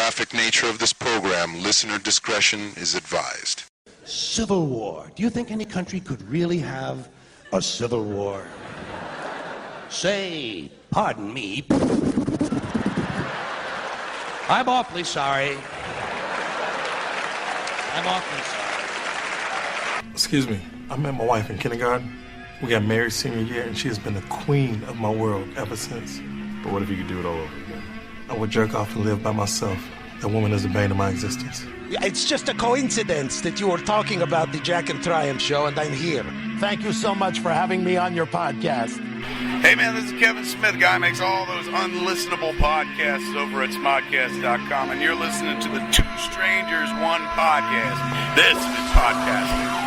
graphic nature of this program, listener discretion is advised. Civil war. Do you think any country could really have a civil war? Say, pardon me. I'm awfully sorry. I'm awfully sorry. Excuse me. I met my wife in kindergarten. We got married senior year, and she has been the queen of my world ever since. But what if you could do it all over again? I would jerk off and live by myself. That woman is the bane of my existence. It's just a coincidence that you were talking about the Jack and Triumph show, and I'm here. Thank you so much for having me on your podcast. Hey man, this is Kevin Smith, guy who makes all those unlistenable podcasts over at smodcast.com, and you're listening to the Two Strangers, One Podcast. This is podcasting.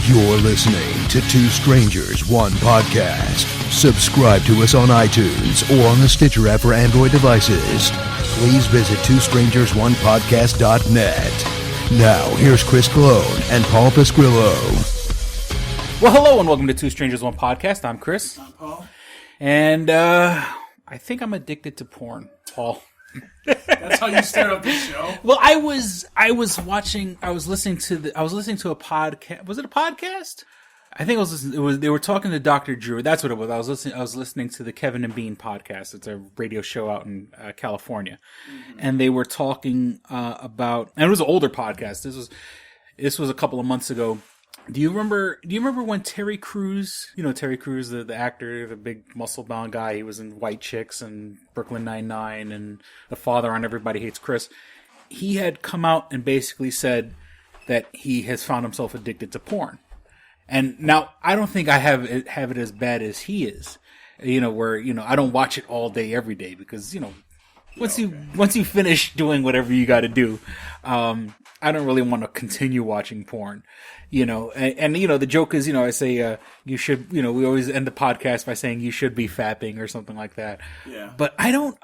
You're listening to Two Strangers, One Podcast. Subscribe to us on iTunes or on the Stitcher app for Android devices. Please visit twostrangersonepodcast.net. Now, here's Chris Cologne and Paul Pasquillo. Well, hello and welcome to Two Strangers, One Podcast. I'm Chris. I'm Paul. And I think I'm addicted to porn, Paul. That's how you start up the show. Well, I was listening to a podcast. Was it a podcast? I think they were talking to Dr. Drew. That's what it was. I was listening to the Kevin and Bean podcast. It's a radio show out in California. Mm-hmm. And they were talking about, and it was an older podcast. This was a couple of months ago. Do you remember when Terry Crews, Terry Crews, the actor, the big muscle-bound guy, he was in White Chicks and Brooklyn Nine-Nine and the father on Everybody Hates Chris. He had come out and basically said that he has found himself addicted to porn. And now I don't think I have it as bad as he is. Where I don't watch it all day every day because, once you finish doing whatever you got to do, I don't really want to continue watching porn, and the joke is, I say, you should, we always end the podcast by saying you should be fapping or something like that. Yeah. But I don't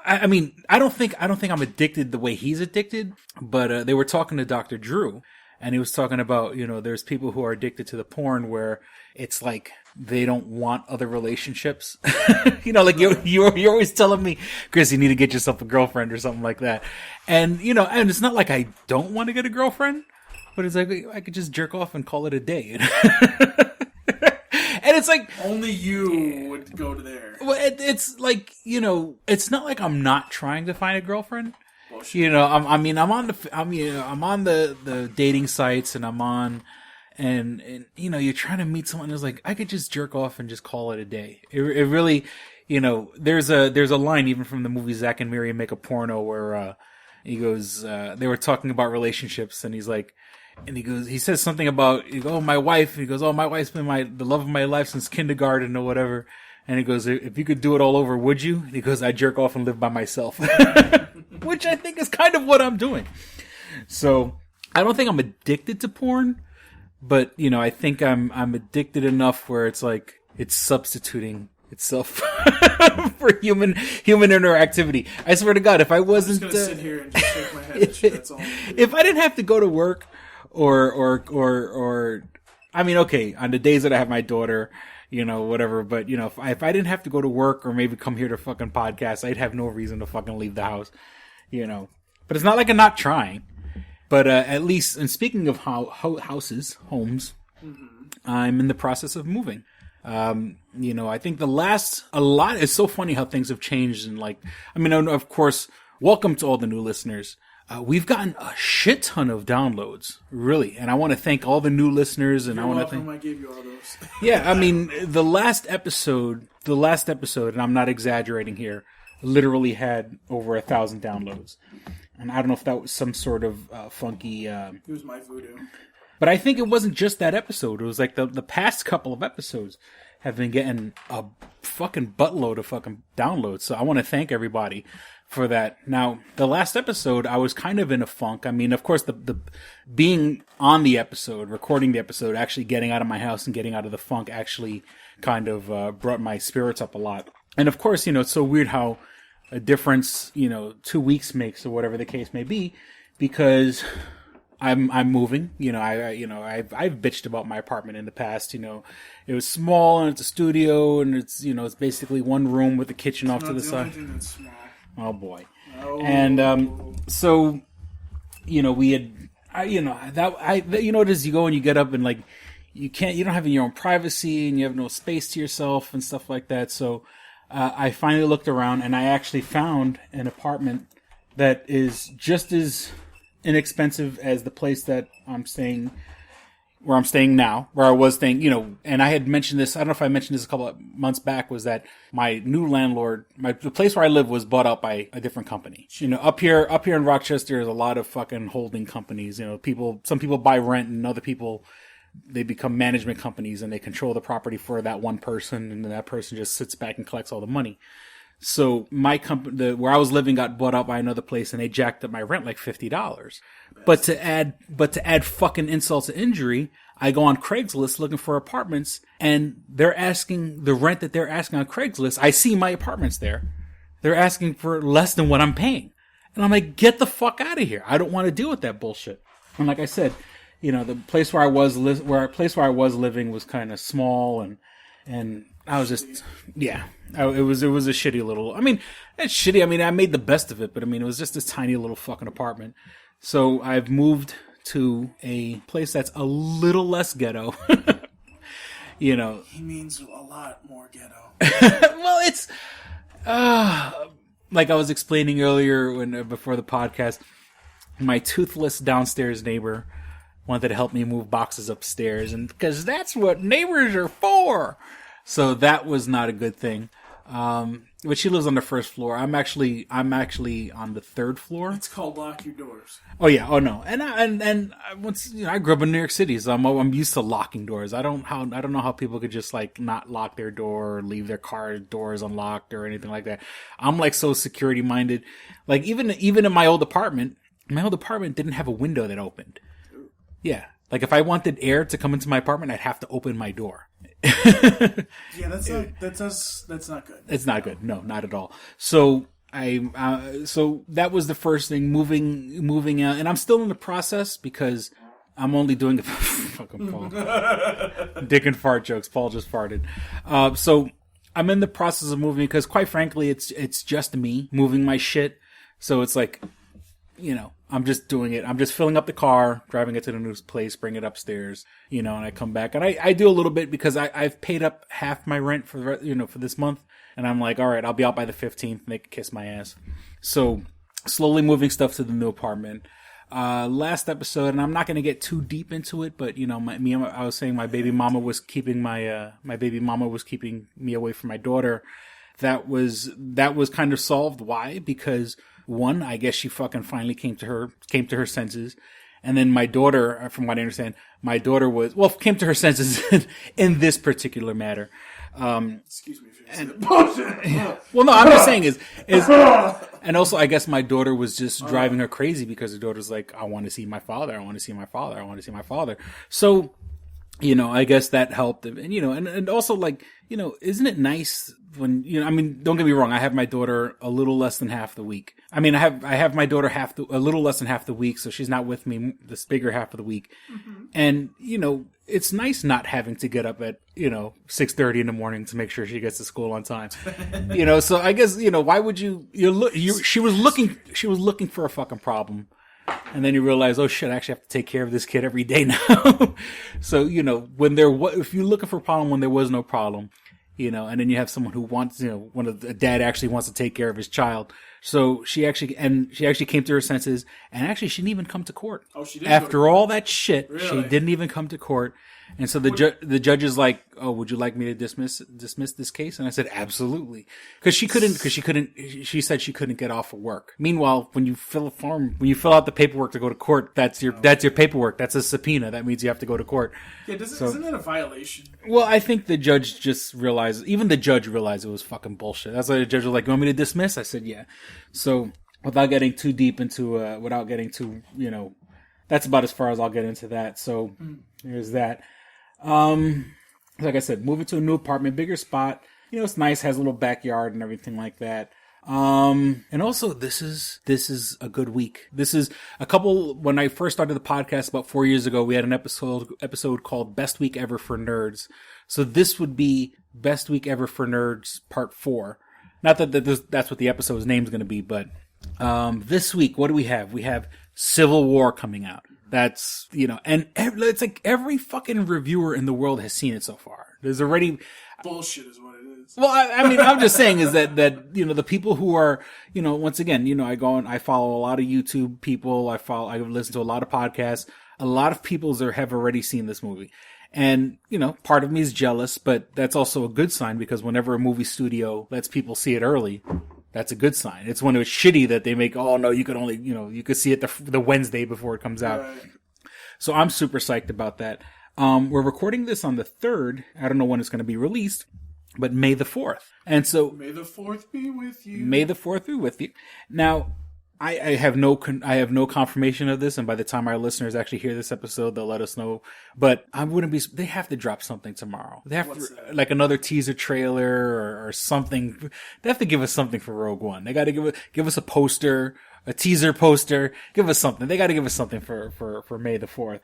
think I'm addicted the way he's addicted, but, they were talking to Dr. Drew and he was talking about, there's people who are addicted to the porn where it's like, they don't want other relationships. You're always telling me, Chris, you need to get yourself a girlfriend or something like that. And, and it's not like I don't want to get a girlfriend, but it's like, I could just jerk off and call it a day. And it's like, only you would go to there. Well, it's like, it's not like I'm not trying to find a girlfriend. Bullshit. I'm on the dating sites and I'm on, and you're trying to meet someone who's like, I could just jerk off and just call it a day. It really, there's a line even from the movie Zack and Miri Make a Porno where he goes, they were talking about relationships and he's like, and he says something about, my wife. He goes, my wife's been the love of my life since kindergarten or whatever. And he goes, if you could do it all over, would you? And he goes, I jerk off and live by myself. Which I think is kind of what I'm doing. So I don't think I'm addicted to porn, but I think I'm addicted enough where it's like it's substituting itself for human interactivity. I swear to God, if I wasn't, I'm just gonna sit here and just shake my head. That's all. If I didn't have to go to work, or I mean, okay, on the days that I have my daughter, whatever. But if I didn't have to go to work or maybe come here to fucking podcast, I'd have no reason to fucking leave the house, But it's not like I'm not trying. But at least, and speaking of homes, I'm in the process of moving. I think a lot, it's so funny how things have changed. And of course, welcome to all the new listeners. We've gotten a shit ton of downloads, really. And I want to thank all the new listeners. And I gave you all those. Yeah, the last episode, and I'm not exaggerating here, literally had over 1,000 downloads. And I don't know if that was some sort of funky... it was my voodoo. But I think it wasn't just that episode. It was like the past couple of episodes have been getting a fucking buttload of fucking downloads. So I want to thank everybody for that. Now, the last episode, I was kind of in a funk. Of course, the being on the episode, recording the episode, actually getting out of my house and getting out of the funk actually kind of brought my spirits up a lot. And of course, it's so weird how a difference, 2 weeks makes, or whatever the case may be, because I'm moving. I've bitched about my apartment in the past. It was small and it's a studio and it's it's basically one room with a kitchen off to the side. That's small. Oh boy. Oh. And So, you know, we had, you know what it is, you go and you get up and like, you don't have your own privacy and you have no space to yourself and stuff like that. So, I finally looked around and I actually found an apartment that is just as inexpensive as the place that where I'm staying now, where I was staying, you know, and I had mentioned this, I don't know if I mentioned this a couple of months back, was that my new landlord, the place where I live was bought out by a different company. You know, up here in Rochester, there's a lot of fucking holding companies, you know, some people buy rent and other people, they become management companies and they control the property for that one person, and then that person just sits back and collects all the money. So my company, where I was living, got bought out by another place, and they jacked up my rent like $50. But to add fucking insult to injury, I go on Craigslist looking for apartments, and they're asking the rent that they're asking on Craigslist. I see my apartments there. They're asking for less than what I'm paying, and I'm like, get the fuck out of here! I don't want to deal with that bullshit. And like I said, you know, the place where I was living was kind of small, and I was just, yeah, it was a shitty little, I mean, it's shitty. I mean, I made the best of it, but I mean, it was just this tiny little fucking apartment. So I've moved to a place that's a little less ghetto. You know. He means a lot more ghetto. Well, it's, like I was explaining earlier before the podcast, my toothless downstairs neighbor wanted to help me move boxes upstairs, and because that's what neighbors are for. So that was not a good thing. But she lives on the first floor. I'm actually on the third floor. It's called lock your doors. Oh yeah. Oh no. And once, you know, I grew up in New York City, so I'm used to locking doors. I don't know how people could just like not lock their door or leave their car doors unlocked or anything like that. I'm like so security minded. Like even in my old apartment didn't have a window that opened. Yeah. Like if I wanted air to come into my apartment, I'd have to open my door. Yeah, that's not good. It's not good. No, not at all. So so that was the first thing, moving out, and I'm still in the process because I'm only doing fucking Paul. Dick and fart jokes. Paul just farted. So I'm in the process of moving because, quite frankly, it's just me moving my shit. So it's like, you know, I'm just doing it. I'm just filling up the car, driving it to the new place, bring it upstairs, you know, and I come back. And I do a little bit because I've paid up half my rent for this month. And I'm like, all right, I'll be out by the 15th. And they can kiss my ass. So slowly moving stuff to the new apartment. Last episode, and I'm not going to get too deep into it, but, you know, I was saying my baby mama was keeping keeping me away from my daughter. That was kind of solved. Why? Because one, I guess she fucking finally came to her senses. And then my daughter, from what I understand, came to her senses in this particular matter. Excuse me if you said bullshit. Well, no, I'm just saying is, and also I guess my daughter was just driving her crazy because her daughter's like, I want to see my father. I want to see my father. I want to see my father. So, you know, I guess that helped. And, you know, and also like, you know, isn't it nice when, you know, I mean, don't get me wrong. I have my daughter a little less than half the week. I mean, I have my daughter a little less than half the week. So she's not with me this bigger half of the week. Mm-hmm. And, you know, it's nice not having to get up at, you know, 6:30 in the morning to make sure she gets to school on time. You know, so I guess, you know, why would she was looking for a fucking problem. And then you realize, oh shit, I actually have to take care of this kid every day now. So, you know, if you're looking for a problem when there was no problem, you know, and then you have someone who wants, you know, a dad actually wants to take care of his child. So she actually came to her senses, and actually she didn't even come to court. Oh, she did. After all that shit, really? She didn't even come to court. And so the judge is like, "Oh, would you like me to dismiss this case?" And I said, "Absolutely," because she said she couldn't get off of work. Meanwhile, when you fill out the paperwork to go to court, that's your paperwork. That's a subpoena. That means you have to go to court. Yeah, isn't that a violation? Well, I think the judge just realized. Even the judge realized it was fucking bullshit. That's why the judge was like, "You want me to dismiss?" I said, "Yeah." So without getting too deep into, you know, that's about as far as I'll get into that. So there's that. Like I said, moving to a new apartment, bigger spot, you know, it's nice, has a little backyard and everything like that. And also this is a good week. This is when I first started the podcast about 4 years ago, we had an episode called Best Week Ever for Nerds. So this would be Best Week Ever for Nerds Part 4. Not that that's what the episode's name's going to be, but This week, what do we have? We have Civil War coming out. That's, and it's like every fucking reviewer in the world has seen it so far. There's already... Bullshit is what it is. Well, I mean, I'm just saying is that, the people who are, once again, I go and I follow a lot of YouTube people. I listen to a lot of podcasts. A lot of people have already seen this movie. And, part of me is jealous, but that's also a good sign because whenever a movie studio lets people see it early, that's a good sign. It's when it was shitty that they make, oh no, you could only, you could see it the Wednesday before it comes out. Right. So I'm super psyched about that. We're recording this on the 3rd. I don't know when it's going to be released, but May the 4th. And so... May the 4th be with you. May the 4th be with you. Now, I have no confirmation of this, and by the time our listeners actually hear this episode, they'll let us know. But I wouldn't be... They have to drop something tomorrow. They have to, like another teaser trailer or something. They have to give us something for Rogue One. They got to give us a poster, a teaser poster. Give us something. They got to give us something for May the 4th.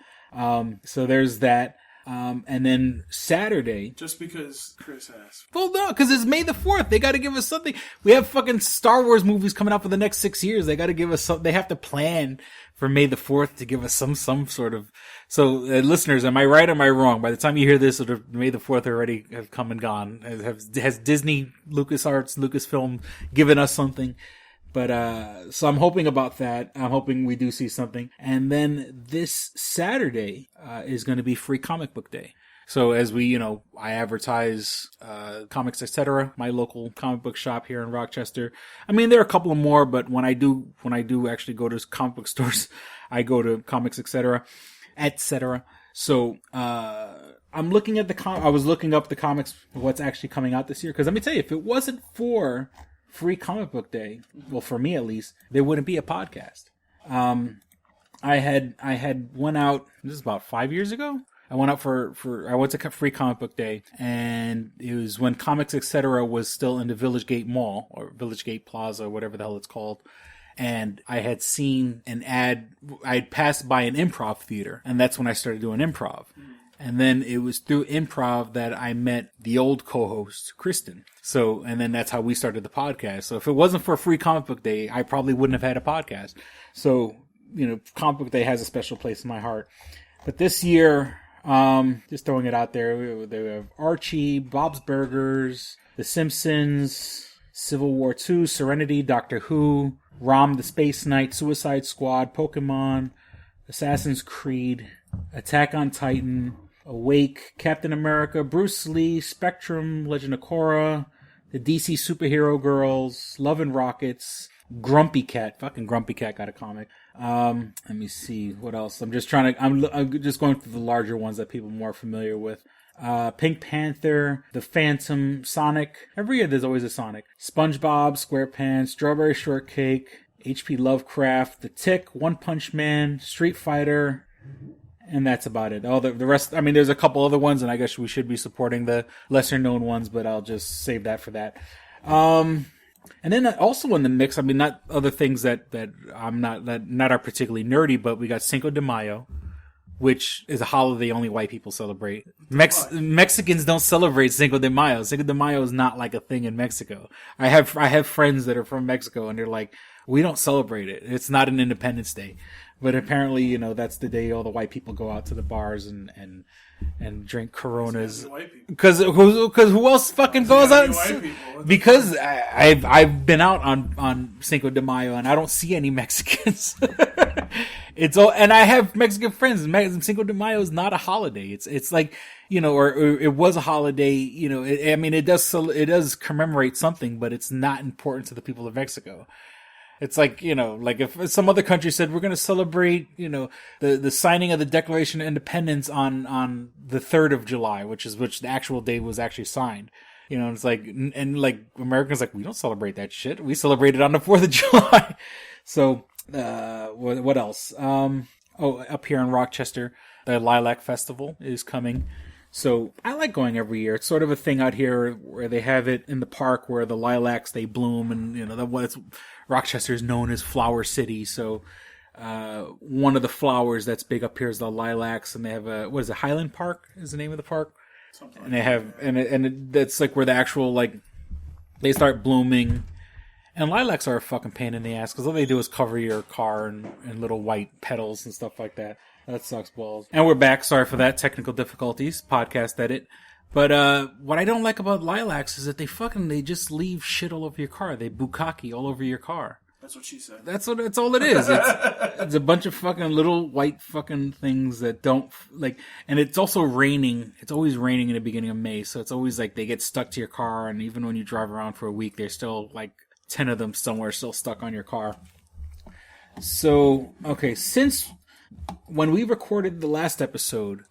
So there's that. And then Saturday. Just because Chris asked. Well, no, because it's May the 4th. They got to give us something. We have fucking Star Wars movies coming out for the next 6 years. They got to give us something. They have to plan for May the 4th to give us some sort of. So, listeners, am I right or am I wrong? By the time you hear this, May the 4th already have come and gone. Has Disney, LucasArts, Lucasfilm given us something? But, so I'm hoping about that. I'm hoping we do see something. And then this Saturday, is going to be Free Comic Book Day. So as we, I advertise, Comics Etc., my local comic book shop here in Rochester. I mean, there are a couple of more, but when I do actually go to comic book stores, I go to Comics Etc. So, I'm looking at I was looking up the comics, what's actually coming out this year. Cause let me tell you, if it wasn't for Free Comic Book Day, well, for me at least, there wouldn't be a podcast. I had went out, this is about 5 years ago. I went out I went to Free Comic Book Day, and it was when Comics Etc. was still in the Village Gate Mall, or Village Gate Plaza, or whatever the hell it's called. And I had seen an ad, I'd passed by an improv theater, and that's when I started doing improv. And then it was through improv that I met the old co-host, Kristen. So, and then that's how we started the podcast. So if it wasn't for Free Comic Book Day, I probably wouldn't have had a podcast. So, Comic Book Day has a special place in my heart. But this year, just throwing it out there, they have Archie, Bob's Burgers, The Simpsons, Civil War II, Serenity, Doctor Who, Rom the Space Knight, Suicide Squad, Pokemon, Assassin's Creed, Attack on Titan, Awake, Captain America, Bruce Lee, Spectrum, Legend of Korra, the DC Superhero Girls, Love and Rockets, Grumpy Cat. Fucking Grumpy Cat got a comic. Let me see what else. I'm just going through the larger ones that people are more familiar with. Pink Panther, The Phantom, Sonic. Every year there's always a Sonic. SpongeBob, SquarePants, Strawberry Shortcake, H.P. Lovecraft, The Tick, One Punch Man, Street Fighter. And that's about it. All the rest, I mean, there's a couple other ones, and I guess we should be supporting the lesser known ones, but I'll just save that for that. And then also in the mix, I mean, not other things that are particularly nerdy, but we got Cinco de Mayo, which is a holiday only white people celebrate. Mexicans don't celebrate Cinco de Mayo. Cinco de Mayo is not like a thing in Mexico. I have friends that are from Mexico, and they're like, we don't celebrate it. It's not an Independence Day. But apparently, that's the day all the white people go out to the bars and drink Coronas. Because who else fucking goes out? Because I've been out on Cinco de Mayo and I don't see any Mexicans. And I have Mexican friends. Cinco de Mayo is not a holiday. It's like, or it was a holiday. It does commemorate something, but it's not important to the people of Mexico. It's like, like if some other country said, we're going to celebrate, the signing of the Declaration of Independence on the 3rd of July, which the actual day was actually signed. It's like, and like Americans like, we don't celebrate that shit. We celebrate it on the 4th of July. So, what else? Up here in Rochester, the Lilac Festival is coming. So I like going every year. It's sort of a thing out here where they have it in the park where the lilacs, they bloom, and Rochester is known as Flower City. So one of the flowers that's big up here is the lilacs, and they have Highland Park is the name of the park. Something and they have, and that's like where the actual, like, they start blooming, And lilacs are a fucking pain in the ass because all they do is cover your car in little white petals and stuff like that. That sucks balls. And we're back. Sorry for that. Technical difficulties. Podcast edit. But what I don't like about lilacs is that they just leave shit all over your car. They bukkake all over your car. That's what she said. That's all it is. It's a bunch of fucking little white fucking things that don't like, and it's also raining. It's always raining in the beginning of May, so it's always like they get stuck to your car, and even when you drive around for a week, there's still like 10 of them somewhere still stuck on your car. So, okay, since when we recorded the last episode,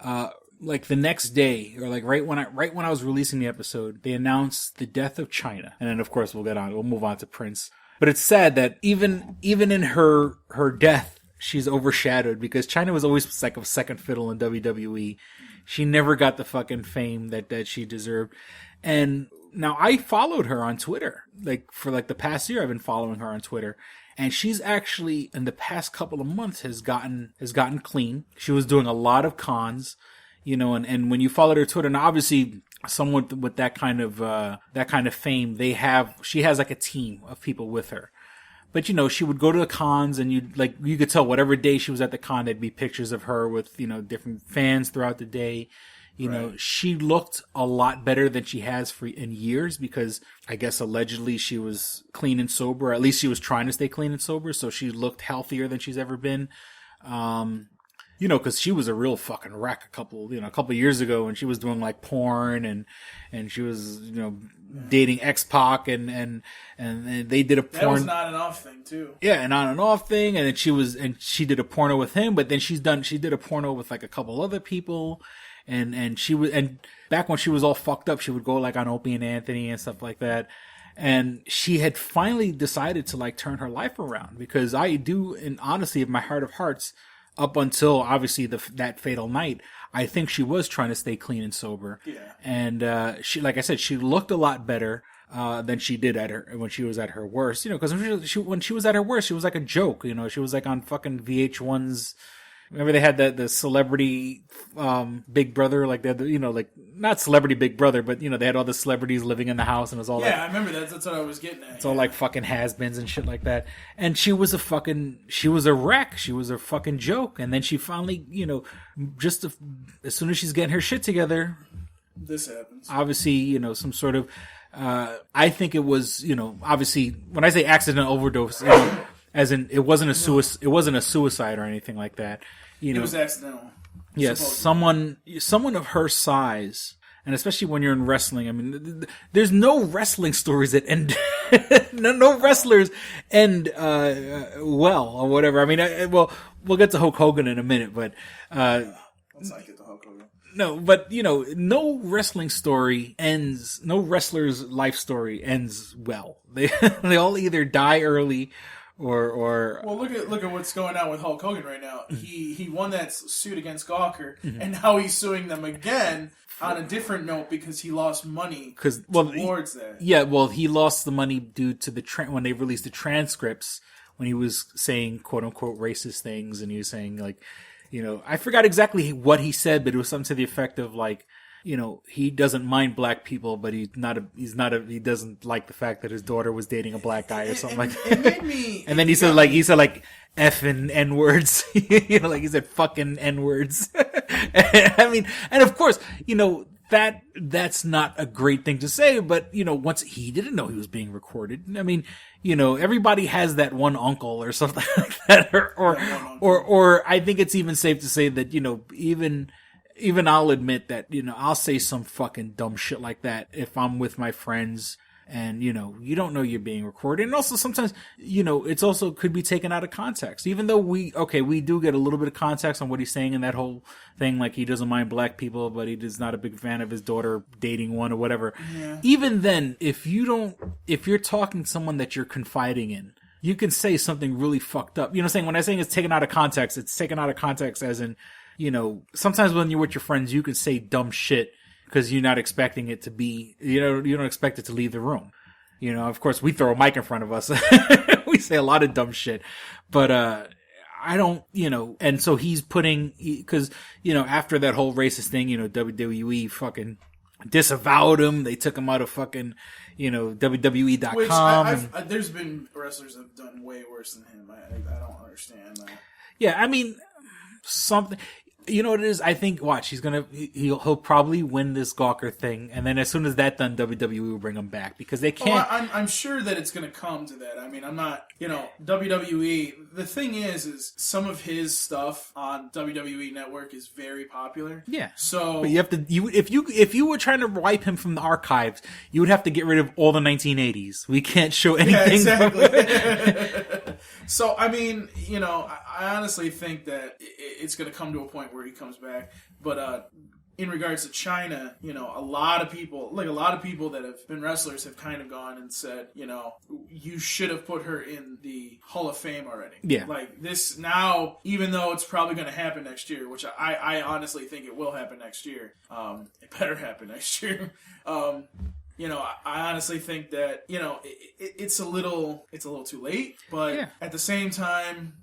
like the next day, or like right when I was releasing the episode, they announced the death of China, and then of course we'll move on to Prince. But it's sad that even in her death, she's overshadowed because China was always like a second fiddle in WWE. She never got the fucking fame that she deserved. And now I followed her on Twitter. Like for like the past year, I've been following her on Twitter. And she's actually in the past couple of months has gotten clean. She was doing a lot of cons, and when you followed her Twitter, and obviously someone with that kind of fame, she has like a team of people with her. But she would go to the cons, and you could tell whatever day she was at the con, there'd be pictures of her with different fans throughout the day. Right. She looked a lot better than she has in years because I guess allegedly she was clean and sober. At least she was trying to stay clean and sober, so she looked healthier than she's ever been. Because she was a real fucking wreck a couple years ago when she was doing like porn and she was, dating X-Pac and they did a porn. That was an on and off thing too. Yeah, an on and off thing. And then she did a porno with him, but then she did a porno with like a couple other people. And back when she was all fucked up, she would go like on Opie and Anthony and stuff like that. And she had finally decided to like turn her life around because I do, and honestly, in my heart of hearts, up until obviously that fatal night, I think she was trying to stay clean and sober. Yeah. And she, like I said, she looked a lot better than she did when she was at her worst. Because when she was at her worst, she was like a joke. She was like on fucking VH1's. Remember they had the celebrity Big Brother, like that, like not celebrity Big Brother, but they had all the celebrities living in the house, and it was all I remember that. That's what I was getting at. It's all like fucking has-beens and shit like that. And she was a wreck. She was a fucking joke. And then she finally, as soon as she's getting her shit together, this happens. Obviously, some sort of, I think it was, obviously when I say accident overdose, as in, it wasn't a suicide or anything like that. It was accidental. Yes, someone of her size, and especially when you're in wrestling. I mean, there's no wrestling stories that end. no wrestlers end well or whatever. I mean, we'll get to Hulk Hogan in a minute, but let's not get to Hulk Hogan. No, but no wrestling story ends. No wrestler's life story ends well. They all either die early. Or well, look at what's going on with Hulk Hogan right now. He won that suit against Gawker, and now he's suing them again on a different note because he lost money towards that. Yeah, well, he lost the money due to when they released the transcripts when he was saying quote unquote racist things, and he was saying like, I forgot exactly what he said, but it was something to the effect of like, he doesn't mind black people, but he doesn't like the fact that his daughter was dating a black guy or something like that. It made me. And then he said like F and N words, like he said fucking N words. I mean, and of course, that's not a great thing to say, but once he didn't know he was being recorded. I mean, everybody has that one uncle or something like that, or I think it's even safe to say that, even I'll admit that, I'll say some fucking dumb shit like that if I'm with my friends and, you don't know you're being recorded. And also sometimes, it's also could be taken out of context, even though we do get a little bit of context on what he's saying in that whole thing. Like he doesn't mind black people, but he is not a big fan of his daughter dating one or whatever. Yeah. Even then, if you're talking to someone that you're confiding in, you can say something really fucked up. When I'm saying it's taken out of context, it's taken out of context as in, sometimes when you're with your friends, you can say dumb shit because you're not expecting it to be, you don't expect it to leave the room. Of course, we throw a mic in front of us. We say a lot of dumb shit, but, I don't, and so he's putting, because, after that whole racist thing, WWE fucking disavowed him. They took him out of fucking, WWE.com. Which there's been wrestlers that have done way worse than him. I don't understand that. Yeah, I mean, something. You know what it is? I think, watch, he'll probably win this Gawker thing, and then as soon as that's done, WWE will bring him back, because they can't... I'm sure that it's going to come to that. I mean, I'm not, WWE... The thing is some of his stuff on WWE Network is very popular. Yeah. So... But you have to... If you were trying to wipe him from the archives, you would have to get rid of all the 1980s. We can't show anything. Yeah, exactly. So, I mean, I honestly think that it's going to come to a point where he comes back. But in regards to China, a lot of people that have been wrestlers have kind of gone and said, you should have put her in the Hall of Fame already. Yeah. Like this now, even though it's probably going to happen next year, which I honestly think it will happen next year. It better happen next year. I honestly think that, it's a little too late, but at the same time,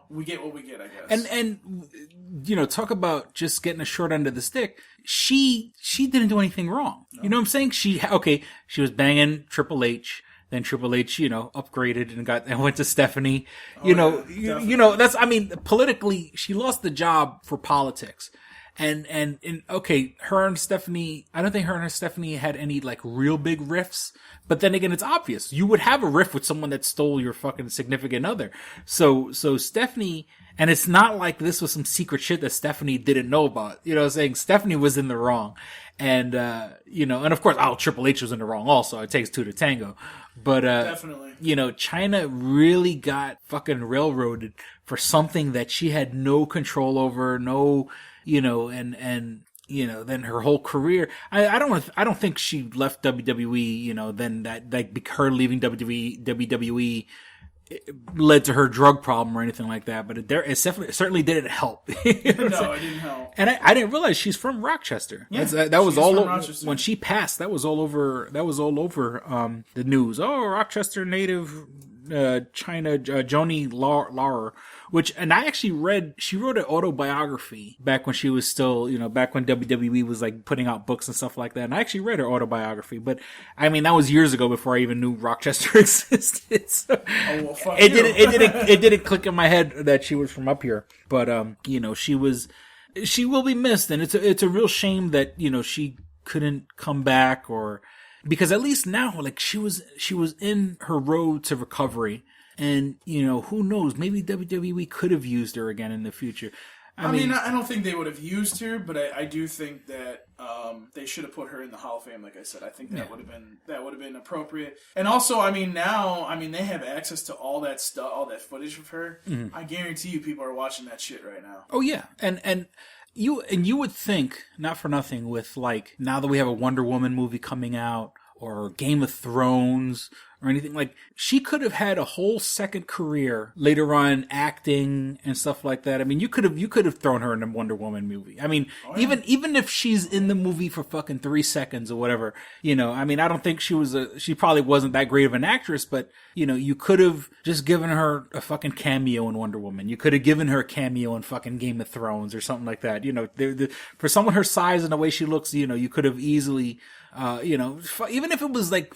we get what we get, I guess. And talk about just getting a short end of the stick. She didn't do anything wrong. No. You know what I'm saying? She was banging Triple H. Then Triple H, upgraded and went to Stephanie. Politically, she lost the job for politics. And her and Stephanie, I don't think her and Stephanie had any like real big riffs, but then again, it's obvious. You would have a riff with someone that stole your fucking significant other. So Stephanie, and it's not like this was some secret shit that Stephanie didn't know about. Saying Stephanie was in the wrong. And, and of course, Triple H was in the wrong also. It takes two to tango. But, definitely. China really got fucking railroaded for something that she had no control over, then her whole career. I don't think she left WWE, then that, like, her leaving WWE led to her drug problem or anything like that, but it certainly didn't help. No, it didn't help. And I didn't realize she's from Rochester. Yeah, that was all over when she passed. That was all over the news. Oh, Rochester native China Joni Laurer, and I actually she wrote an autobiography back when she was still, back when WWE was like putting out books and stuff like that. And I actually read her autobiography, but I mean, that was years ago before I even knew Rochester existed. So it didn't click in my head that she was from up here, but she will be missed, and it's a real shame that, she couldn't come back, or because at least now, like, she was in her road to recovery, and who knows, maybe WWE could have used her again in the future. I mean, I don't think they would have used her, but I do think that they should have put her in the Hall of Fame. Like I said, I think that would have been appropriate. And also, now they have access to all that stuff, all that footage of her. Mm-hmm. I guarantee you, people are watching that shit right now. Oh yeah, and you would think, not for nothing, with like, now that we have a Wonder Woman movie coming out, or Game of Thrones, or anything, like, she could have had a whole second career later on, acting and stuff like that. I mean, you could have thrown her in a Wonder Woman movie. I mean, even if she's in the movie for fucking 3 seconds or whatever, I mean, I don't think she probably wasn't that great of an actress, but, you could have just given her a fucking cameo in Wonder Woman. You could have given her a cameo in fucking Game of Thrones or something like that. For someone her size and the way she looks, you could have easily, even if it was like,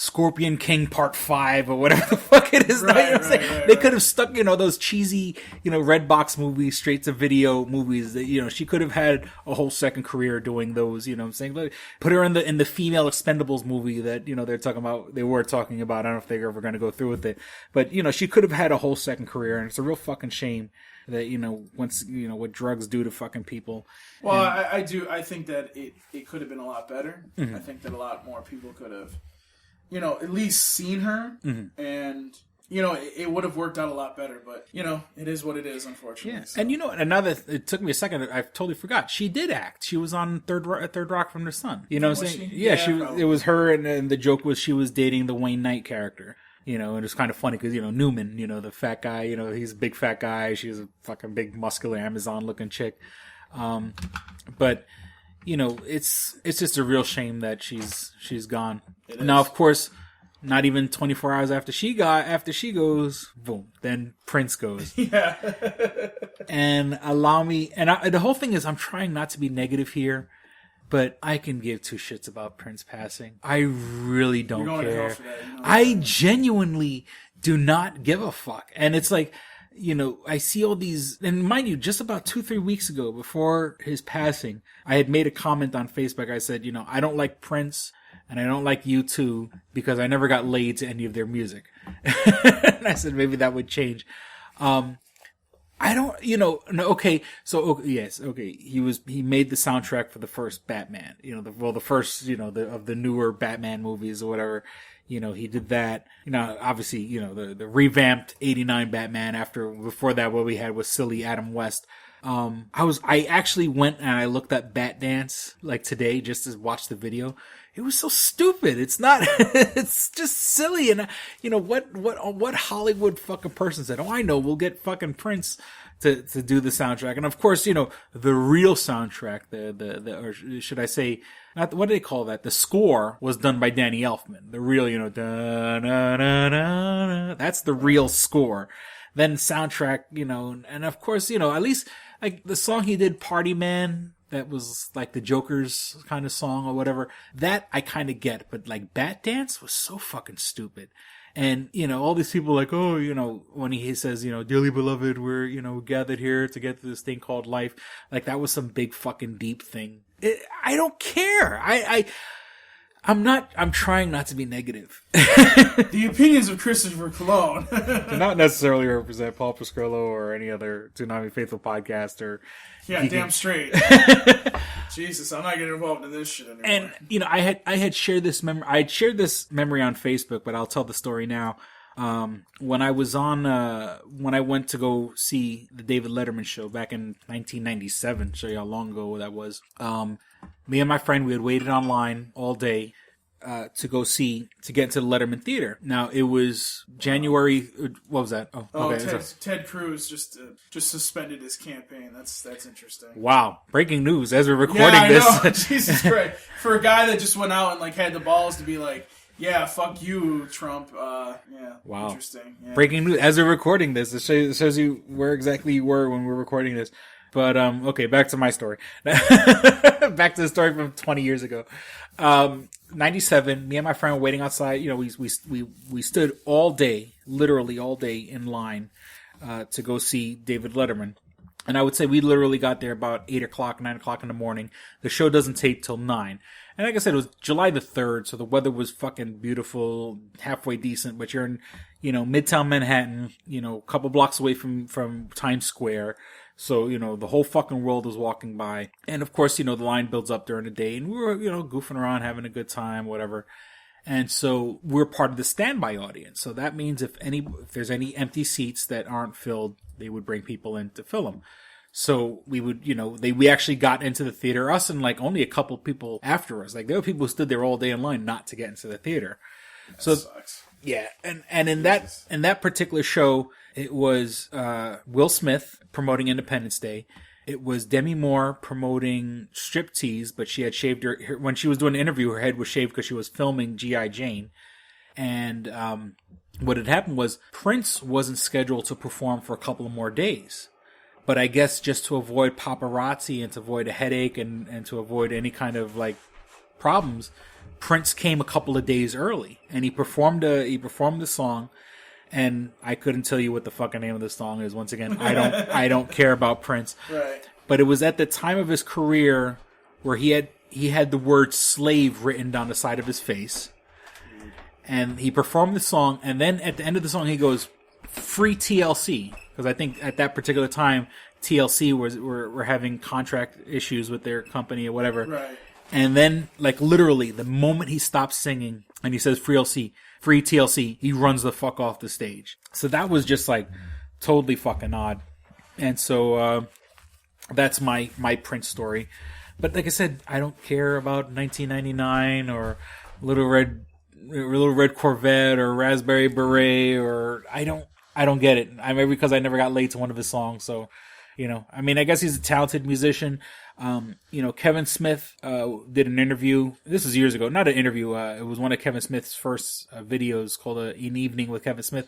Scorpion King Part 5 or whatever the fuck it is. Right, they could have stuck, those cheesy, red box movies, straight to video movies that, she could have had a whole second career doing those, what I'm saying? Put her in the female Expendables movie that, they were talking about. I don't know if they're ever going to go through with it, but, she could have had a whole second career, and it's a real fucking shame that, once, what drugs do to fucking people. Well, I think that it could have been a lot better. Mm-hmm. I think that a lot more people could have, at least seen her, mm-hmm. and, it would have worked out a lot better, but, it is what it is, unfortunately. Yeah. So. And it took me a second, I totally forgot. She did act. She was on Third Rock from the Sun. You know what I'm saying? Yeah, it was her, and the joke was she was dating the Wayne Knight character. And it's kind of funny because, Newman, the fat guy, he's a big fat guy. She's a fucking big muscular Amazon looking chick. But, it's just a real shame that she's gone. Now, of course, not even 24 hours after she goes, boom, then Prince goes. Yeah. And allow me, the whole thing is, I'm trying not to be negative here, but I can give two shits about Prince passing. I really don't You're going to hell care. for that, you know I that. genuinely do not give a fuck. And it's like, you know, I see all these, and mind you, just about 2-3 weeks ago, before his passing, I had made a comment on Facebook. I said, you know, I don't like Prince and I don't like U2 because I never got laid to any of their music. And I said maybe that would change. I don't, you know, no, okay, so, yes, okay, he made the soundtrack for the first Batman, you know, the first, you know, of the newer Batman movies or whatever, you know, he did that, you know, obviously, you know, the revamped 89 Batman before that, what we had was silly Adam West. I actually went and I looked at Bat Dance, like today, just to watch the video. It was so stupid. It's not, it's just silly. And, you know, what Hollywood fucking person said, oh, I know, we'll get fucking Prince to do the soundtrack. And of course, you know, the real soundtrack, or should I say, what do they call that? The score was done by Danny Elfman. The real, you know, that's the real score. Then soundtrack, you know, and of course, you know, at least like the song he did, Party Man, that was like the Joker's kind of song or whatever. That I kind of get, but like Bat Dance was so fucking stupid. And, you know, all these people like, oh, you know, when he says, you know, dearly beloved, we're, you know, gathered here to get to this thing called life. Like that was some big fucking deep thing. I don't care. I'm trying not to be negative. The opinions of Christopher Cologne Do not necessarily represent Paul Pascrello or any other Tsunami Faithful podcast or... Yeah, damn straight. Jesus, I'm not getting involved in this shit anymore. And, you know, I had shared this memory. I had shared this memory on Facebook, but I'll tell the story now. When I went to go see the David Letterman show back in 1997, show you how long ago that was. Me and my friend, we had waited online all day to get into the Letterman Theater. Now it was January. What was that? Oh, okay. Ted Cruz just suspended his campaign. That's interesting. Wow, breaking news as we're recording I this. know. Jesus Christ! For a guy that just went out and like had the balls to be like, yeah, fuck you, Trump. Yeah. Wow. Interesting. Yeah. Breaking news as we're recording this. It shows you where exactly you were when we were recording this. But, okay, back to my story. Back to the story from 20 years ago. 97, me and my friend were waiting outside. You know, we stood all day, literally all day in line, to go see David Letterman. And I would say we literally got there about 8 o'clock, 9 o'clock in the morning. The show doesn't tape till 9. And like I said, it was July the 3rd, so the weather was fucking beautiful, halfway decent, but you're in, you know, Midtown Manhattan, you know, a couple blocks away from Times Square. So, you know, the whole fucking world was walking by. And of course, you know, the line builds up during the day and we were, you know, goofing around, having a good time, whatever. And so we're part of the standby audience. So that means if there's any empty seats that aren't filled, they would bring people in to fill them. So we would, you know, we actually got into the theater, us and like only a couple people after us. Like there were people who stood there all day in line not to get into the theater. That so sucks. Yeah, and in that particular show, it was Will Smith promoting Independence Day. It was Demi Moore promoting Striptease, but she had shaved her when she was doing an interview. Her head was shaved because she was filming G.I. Jane. And what had happened was Prince wasn't scheduled to perform for a couple of more days. But I guess just to avoid paparazzi and to avoid a headache and to avoid any kind of like problems, Prince came a couple of days early and he performed the song. And I couldn't tell you what the fucking name of the song is. Once again, I don't care about Prince. Right. But it was at the time of his career where he had the word slave written down the side of his face. And he performed the song, and then at the end of the song he goes, "Free TLC," because I think at that particular time TLC were having contract issues with their company or whatever. Right. And then, like literally, the moment he stops singing and he says Free TLC, he runs the fuck off the stage. So that was just like totally fucking odd. And so that's my Prince story. But like I said, I don't care about 1999 or Little Red Corvette or Raspberry Beret or I don't get it. I mean, because I never got laid to one of his songs. So, you know, I mean, I guess he's a talented musician. You know, Kevin Smith did an interview. This was years ago. Not an interview. It was one of Kevin Smith's first videos called An Evening with Kevin Smith,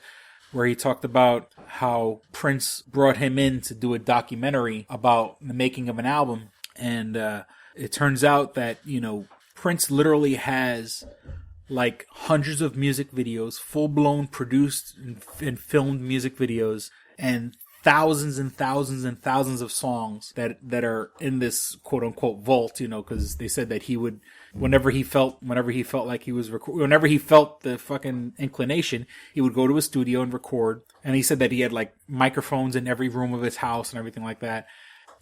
where he talked about how Prince brought him in to do a documentary about the making of an album. And it turns out that, Prince literally has like hundreds of music videos, full-blown produced and filmed music videos, and thousands and thousands and thousands of songs that are in this quote-unquote vault, because they said that he would, whenever he felt like he was whenever he felt the fucking inclination, he would go to a studio and record. And he said that he had like microphones in every room of his house and everything like that.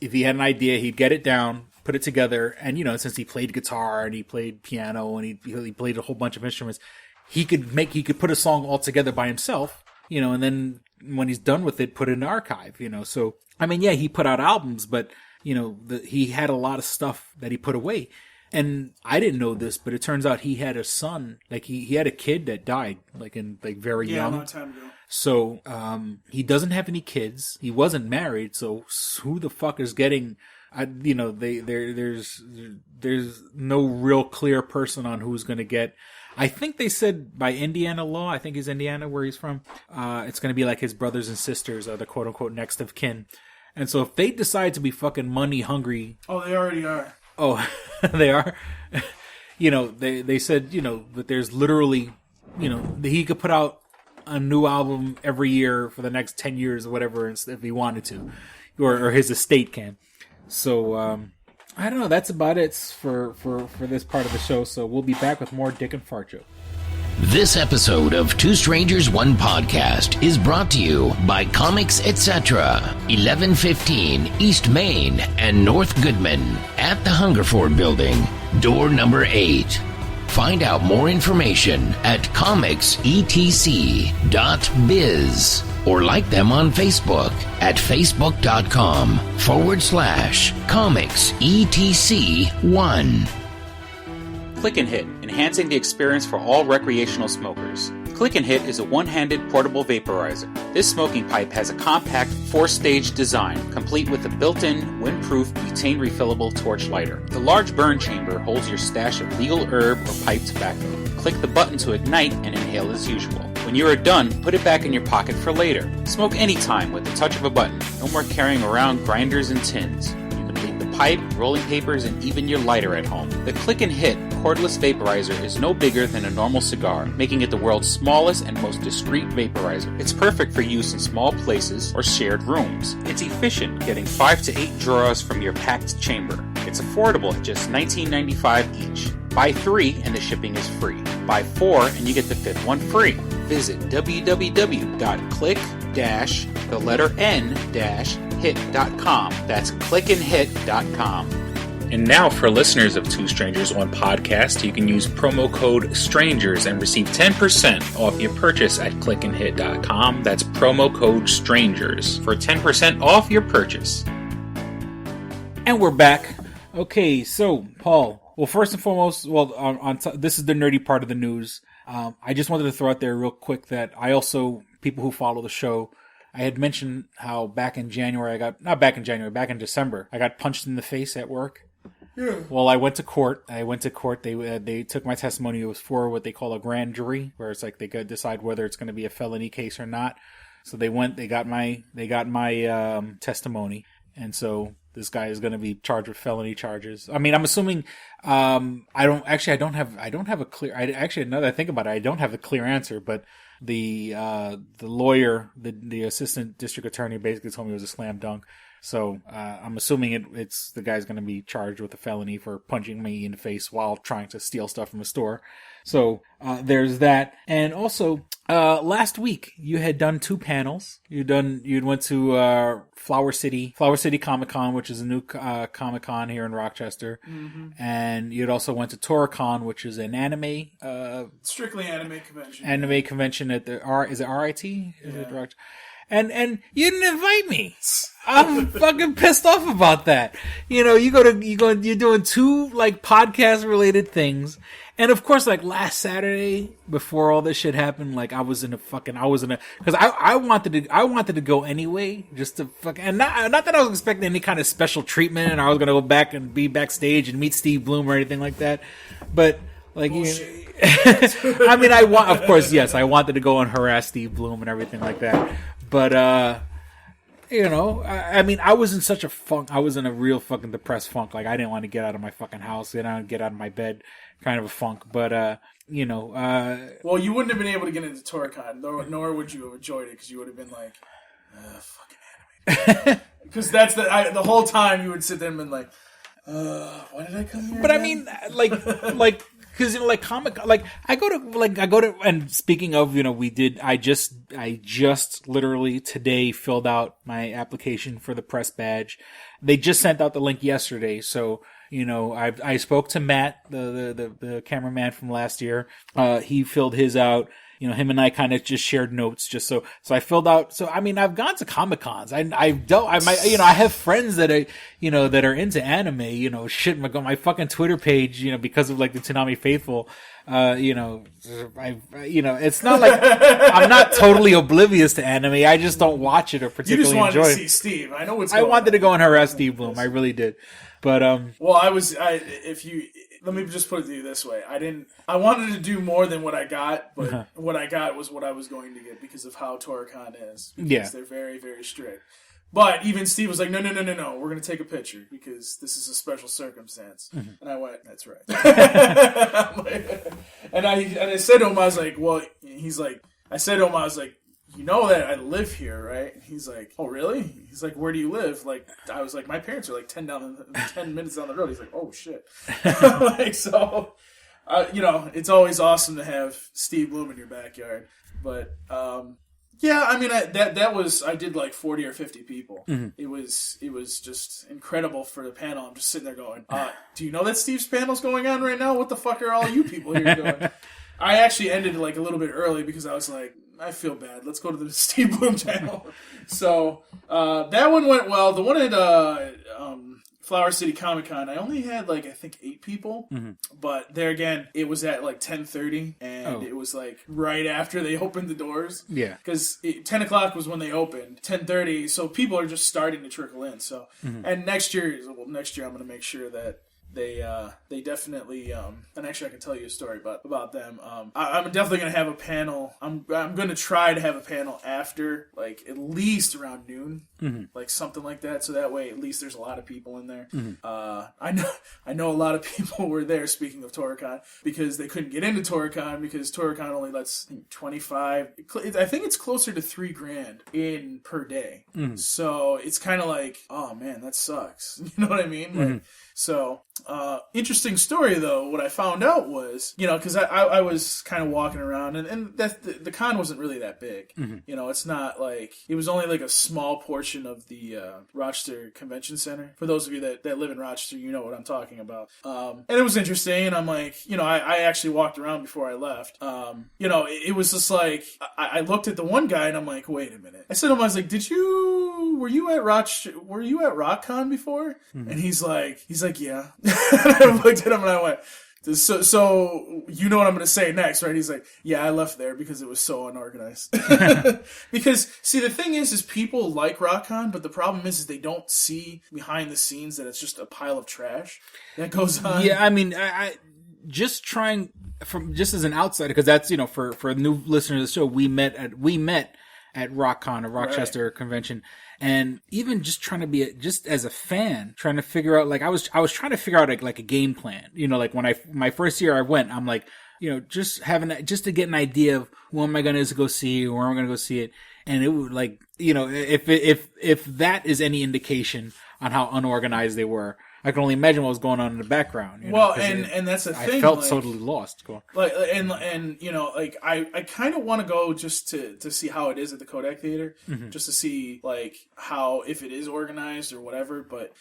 If he had an idea, he'd get it down, put it together, and since he played guitar and he played piano and he played a whole bunch of instruments, he could put a song all together by himself, and then when he's done with it, put it in the archive, So, I mean, yeah, he put out albums, but, he had a lot of stuff that he put away. And I didn't know this, but it turns out he had a son, like he had a kid that died, like very young. Yeah, a long time ago. So, he doesn't have any kids. He wasn't married. So who the fuck is getting, there's no real clear person on who's going to get. I think they said by Indiana law, I think it's Indiana where he's from, it's going to be like his brothers and sisters are the quote unquote next of kin. And so if they decide to be fucking money hungry. Oh, they already are. Oh, they are. They said, that there's literally, that he could put out a new album every year for the next 10 years or whatever if he wanted to, or his estate can. So, I don't know. That's about it for this part of the show. So we'll be back with more Dick and Fart Joke. This episode of Two Strangers, One Podcast is brought to you by Comics Etc. 1115 East Main and North Goodman at the Hungerford Building, door number 8. Find out more information at comicsetc.biz or like them on Facebook at facebook.com/comicsetc1. Click and Hit, enhancing the experience for all recreational smokers. Click and Hit is a one-handed portable vaporizer. This smoking pipe has a compact 4-stage design, complete with a built-in, windproof, butane refillable torch lighter. The large burn chamber holds your stash of legal herb or pipe tobacco. Click the button to ignite and inhale as usual. When you are done, put it back in your pocket for later. Smoke anytime with the touch of a button. No more carrying around grinders and tins. You can leave the pipe, rolling papers, and even your lighter at home. The Click and Hit cordless vaporizer is no bigger than a normal cigar, making it the world's smallest and most discreet vaporizer. It's perfect for use in small places or shared rooms. It's efficient, getting 5 to 8 draws from your packed chamber. It's affordable at just $19.95 each. Buy 3 and the shipping is free. Buy 4 and you get the 5th one free. Visit www.click-n-hit.com. That's clickandhit.com. And now for listeners of Two Strangers, One Podcast, you can use promo code STRANGERS and receive 10% off your purchase at clickandhit.com. That's promo code STRANGERS for 10% off your purchase. And we're back. Okay, so, Paul, well, first and foremost, this is the nerdy part of the news. I just wanted to throw out there real quick that I also, people who follow the show, I had mentioned how back in December, I got punched in the face at work. Yeah. Well, I went to court. They took my testimony. It was for what they call a grand jury, where it's like they could decide whether it's going to be a felony case or not. So they got my testimony, and so this guy is going to be charged with felony charges. I mean, I'm assuming. Now that I think about it, I don't have a clear answer, but the lawyer, the assistant district attorney, basically told me it was a slam dunk. So I'm assuming it's the guy's going to be charged with a felony for punching me in the face while trying to steal stuff from a store. So there's that. And also, last week you had done 2 panels. You went to Flower City Comic Con, which is a new Comic Con here in Rochester, and you'd also went to Toricon, which is an anime, strictly anime convention. Anime convention at the is it RIT? Is it Rochester? And you didn't invite me. I'm fucking pissed off about that. You're doing 2 like podcast related things. And of course, like last Saturday before all this shit happened, like I was because I wanted to go anyway, just to fucking, and not that I was expecting any kind of special treatment and I was going to go back and be backstage and meet Steve Bloom or anything like that. But like, I mean, I wanted to go and harass Steve Bloom and everything like that. But, You know, I mean, I was in such a funk. I was in a real fucking depressed funk. Like, I didn't want to get out of my fucking house, get out of my bed, kind of a funk. But, you know. Well, you wouldn't have been able to get into TorCon, nor would you have enjoyed it, because you would have been like, fucking anime. Because that's the whole time you would sit there and been like, why did I come here? But again? I mean, like. Because, you know, like, I go to, and speaking of, you know, I just literally today filled out my application for the press badge. They just sent out the link yesterday. So, you know, I spoke to Matt, the cameraman from last year. He filled his out. You know, him and I kind of just shared notes so I filled out. So, I mean, I've gone to Comic-Cons. I have friends that are into anime, you know, shit, my fucking Twitter page, you know, because of like the Toonami Faithful, you know, it's not like I'm not totally oblivious to anime. I just don't watch it or particularly enjoy it. You just wanted to see Steve. I know what's going on. I wanted to go and harass Steve Bloom. I really did. But, well, let me just put it to you this way. I wanted to do more than what I got, but what I got was what I was going to get because of how TorCon is. Because they're very, very strict. But even Steve was like, no, we're going to take a picture because this is a special circumstance. And I went, that's right. and I said to him, I was like, well, I said to him, I was like, you know that I live here, right? And he's like, oh, really? He's like, where do you live? Like, I was like, my parents are like 10 minutes down the road. He's like, oh, shit. Like, so, you know, it's always awesome to have Steve Bloom in your backyard. But, yeah, I mean, I did like 40 or 50 people. Mm-hmm. It was just incredible for the panel. I'm just sitting there going, do you know that Steve's panel's going on right now? What the fuck are all you people here doing? I actually ended like a little bit early because I was like, I feel bad. Let's go to the Steve Bloom channel. So that one went well. The one at Flower City Comic Con, I only had like I think 8 people, but there again, it was at like 10:30, and it was like right after they opened the doors. Yeah, because 10 o'clock was when they opened. 10:30, so people are just starting to trickle in. So, and next year I'm going to make sure that they definitely and actually I can tell you a story about them. I'm definitely gonna have a panel. I'm gonna try to have a panel after like at least around noon, like something like that. So that way at least there's a lot of people in there. I know a lot of people were there. Speaking of TorCon, because they couldn't get into TorCon because TorCon only lets 25. I think it's closer to $3,000 in per day. So it's kind of like, oh man, that sucks. You know what I mean? Like, so, interesting story though, what I found out was, you know, cause I was kind of walking around and the con wasn't really that big. You know, it's not like, it was only like a small portion of the, Rochester Convention Center. For those of you that live in Rochester, you know what I'm talking about. And it was interesting, and I'm like, you know, I actually walked around before I left. You know, it was just like, I looked at the one guy and I'm like, wait a minute. I said to him, I was like, were you at RockCon before? And he's like, yeah. I looked at him and I went, so you know what I'm going to say next, right? He's like, yeah, I left there because it was so unorganized. Because, see, the thing is people like RockCon, but the problem is they don't see behind the scenes that it's just a pile of trash that goes on. Yeah, I mean, I just trying just as an outsider, because that's, you know, for new listeners of the show, we met at RockCon, a Rochester convention. And even just trying to be, just as a fan, trying to figure out, like, I was trying to figure out like a game plan. You know, like when my first year I went, I'm like, you know, just to get an idea of who am I going to go see, where am I going to go see it. And it would, like, you know, if that is any indication on how unorganized they were, I can only imagine what was going on in the background. You know, well, and that's the thing. I felt totally lost. Like, and you know, like I kind of want to go just to see how it is at the Kodak Theater, just to see like how, if it is organized or whatever. But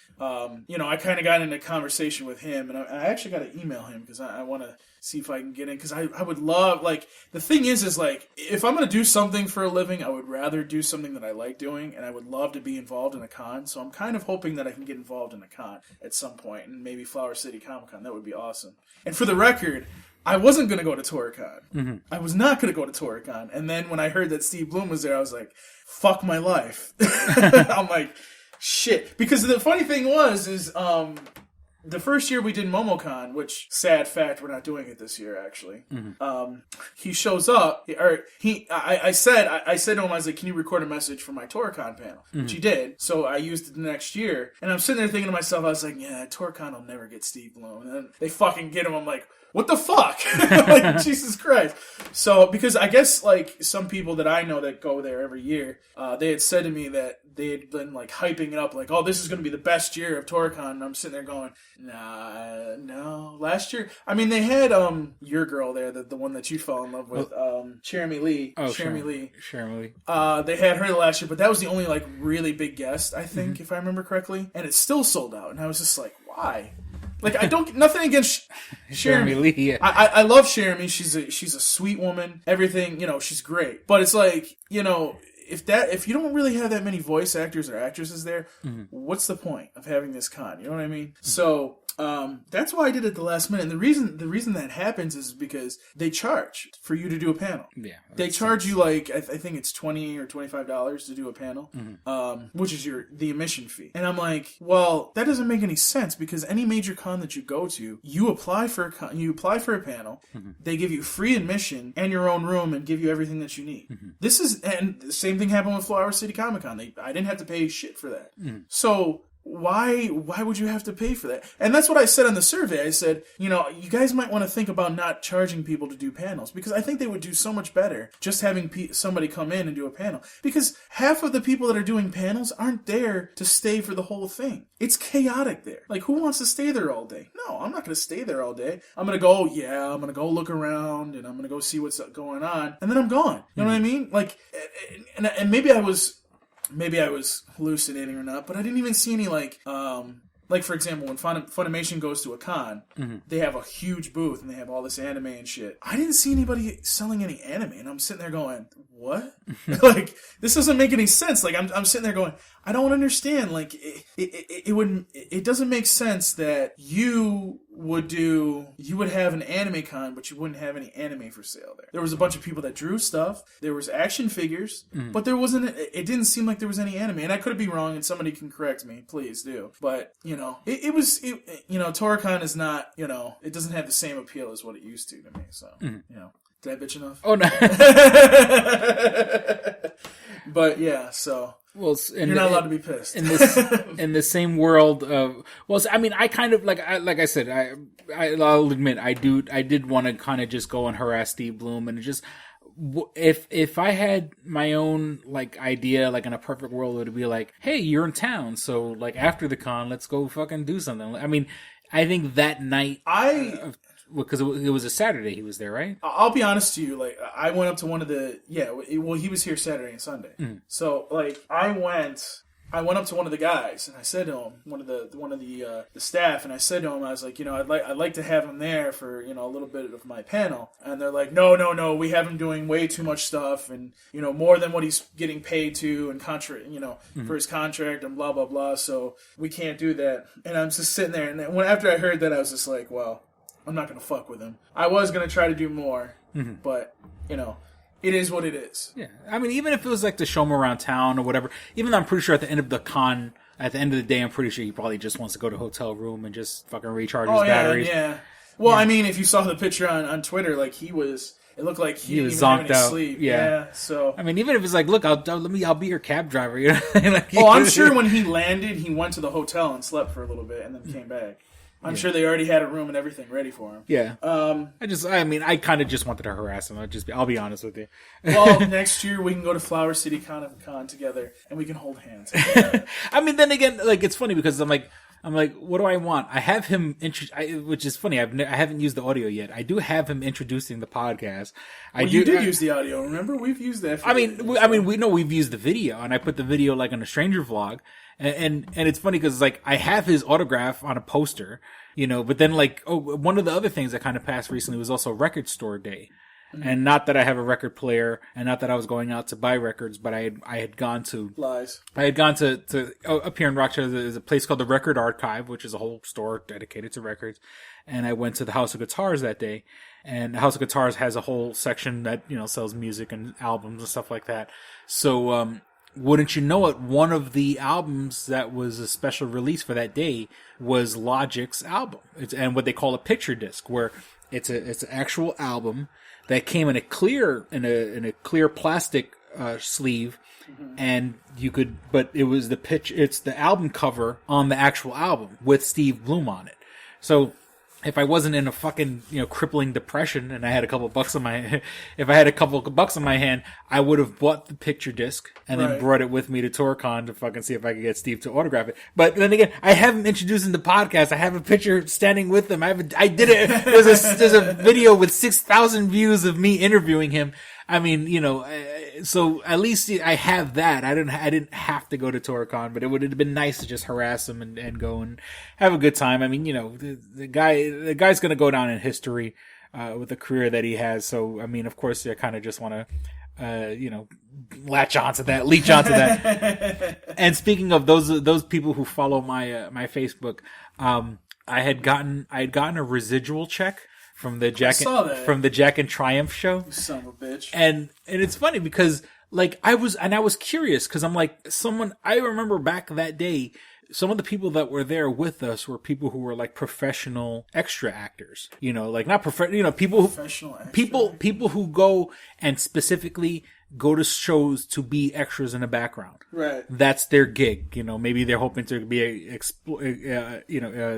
you know, I kind of got into a conversation with him, and I actually got to email him because I want to see if I can get in, because I would love, like, the thing is like, if I'm going to do something for a living, I would rather do something that I like doing, and I would love to be involved in a con, so I'm kind of hoping that I can get involved in a con at some point, and maybe Flower City Comic Con. That would be awesome. And for the record, I wasn't going to go to TorCon. I was not going to go to TorCon, and then when I heard that Steve Bloom was there, I was like, fuck my life. I'm like, shit. Because the funny thing is the first year we did MomoCon, which, sad fact, we're not doing it this year, actually. He shows up, I said to him, I was like, can you record a message for my TorCon panel? Which he did, so I used it the next year. And I'm sitting there thinking to myself, I was like, yeah, TorCon will never get Steve Bloom. And then they fucking get him, I'm like, what the fuck? Like, Jesus Christ. So, because I guess, like, some people that I know that go there every year, they had said to me that they had been, like, hyping it up, like, oh, this is going to be the best year of TorCon. And I'm sitting there going, nah, no. Last year, I mean, they had your girl there, the one that you fell in love with, Jeremy Lee. Oh, Jeremy Lee. Jeremy Lee. They had her last year, but that was the only, like, really big guest, I think, if I remember correctly. And it still sold out. And I was just like, why? Like, I don't, nothing against Jeremy Lee. Yeah. I love Jeremy. She's a sweet woman. Everything, she's great. But it's like, if you don't really have that many voice actors or actresses there, what's the point of having this con? You know what I mean? So, that's why I did it the last minute. And the reason that happens is because they charge for you to do a panel. Yeah. They charge you like, I think it's $20 or $25 to do a panel, which is the admission fee. And I'm like, well, that doesn't make any sense because any major con that you go to, you apply for a panel, they give you free admission and your own room and give you everything that you need. And the same thing happened with Flower City Comic Con. I didn't have to pay shit for that. So why would you have to pay for that? And that's what I said on the survey. I said, you guys might want to think about not charging people to do panels because I think they would do so much better just having somebody come in and do a panel. Because half of the people that are doing panels aren't there to stay for the whole thing. It's chaotic there. Like, who wants to stay there all day? No, I'm not going to stay there all day. I'm going to go look around and I'm going to go see what's going on. And then I'm gone. You know what I mean? Like, and maybe I was hallucinating or not, but I didn't even see any like for example, when Funimation goes to a con, they have a huge booth and they have all this anime and shit. I didn't see anybody selling any anime, and I'm sitting there going, what? Like, this doesn't make any sense. Like, I'm sitting there going, I don't understand. Like, it doesn't make sense that you would have an anime con, but you wouldn't have any anime for sale there. There was a bunch of people that drew stuff. There was action figures, but it didn't seem like there was any anime. And I could be wrong, and somebody can correct me. Please do. But, TorCon is not, it doesn't have the same appeal as what it used to me. So, did I bitch enough? Oh, no. But, yeah, so... Well, you're not allowed to be pissed. In the same world of, I mean, I kind of like I said, I'll admit I did want to kind of just go and harass Steve Bloom, and it just, if I had my own like idea, like in a perfect world, it would be like, hey, you're in town, so like after the con, let's go fucking do something. I mean, I think that night because it was a Saturday he was there, right? I'll be honest to you, like, I went up to one of the, he was here Saturday and Sunday. So, like, I went up to one of the guys, and I said to him, one of the staff, and I said to him, I was like, I'd like to have him there for, a little bit of my panel. And they're like, no, we have him doing way too much stuff, and, more than what he's getting paid to, and for his contract, and blah, blah, blah, so we can't do that. And I'm just sitting there, and after I heard that, I was just like, well, I'm not going to fuck with him. I was going to try to do more, but, it is what it is. Yeah. I mean, even if it was like to show him around town or whatever, even though I'm pretty sure at the end of the con, at the end of the day, I'm pretty sure he probably just wants to go to a hotel room and just fucking recharge his batteries. Yeah. Well, I mean, if you saw the picture on Twitter, like, it looked like he was zonked out. Sleep. Yeah. So I mean, even if it's like, look, I'll be your cab driver. Like, I'm sure when he landed, he went to the hotel and slept for a little bit and then came back. I'm sure they already had a room and everything ready for him. Yeah. I kind of just wanted to harass him. I'll be honest with you. Well, next year we can go to Flower City Comic Con together and we can hold hands. I mean, then again, like, it's funny because I'm like, what do I want? I have him which is funny. I haven't used the audio yet. I do have him introducing the podcast. You did use the audio. Remember, we've used that. We know we've used the video, and I put the video like on a Stranger vlog, and it's funny because like I have his autograph on a poster, But then like one of the other things that kind of passed recently was also Record Store Day. And not that I have a record player, and not that I was going out to buy records, but I had gone to... Lies. I had gone to up here in Rochester, there's a place called the Record Archive, which is a whole store dedicated to records. And I went to the House of Guitars that day. And the House of Guitars has a whole section that, sells music and albums and stuff like that. So, wouldn't you know it, one of the albums that was a special release for that day was Logic's album. And what they call a picture disc, where it's an actual album that came in a clear plastic sleeve, and you could, but it was it's the album cover on the actual album with Steve Bloom on it. So if I wasn't in a fucking, crippling depression and I had a couple bucks on my, if I had a couple bucks on my hand, I would have bought the picture disc and then brought it with me to TourCon to fucking see if I could get Steve to autograph it. But then again, I haven't introduced him to podcast. I have a picture standing with him. I did it. There's a video with 6,000 views of me interviewing him. I mean, so at least I have that. I didn't have to go to TourCon, but it would have been nice to just harass him and go and have a good time. I mean, the guy's going to go down in history with the career that he has. So, I mean, of course, I kind of just want to, leech onto that. And speaking of those people who follow my Facebook, I had gotten a residual check from the Jack and Triumph show. You son of a bitch. And it's funny because I was curious because I'm like, I remember back that day, some of the people that were there with us were people who were like professional extra actors, not professional, people who go and specifically go to shows to be extras in the background. Right. That's their gig. Maybe they're hoping to be,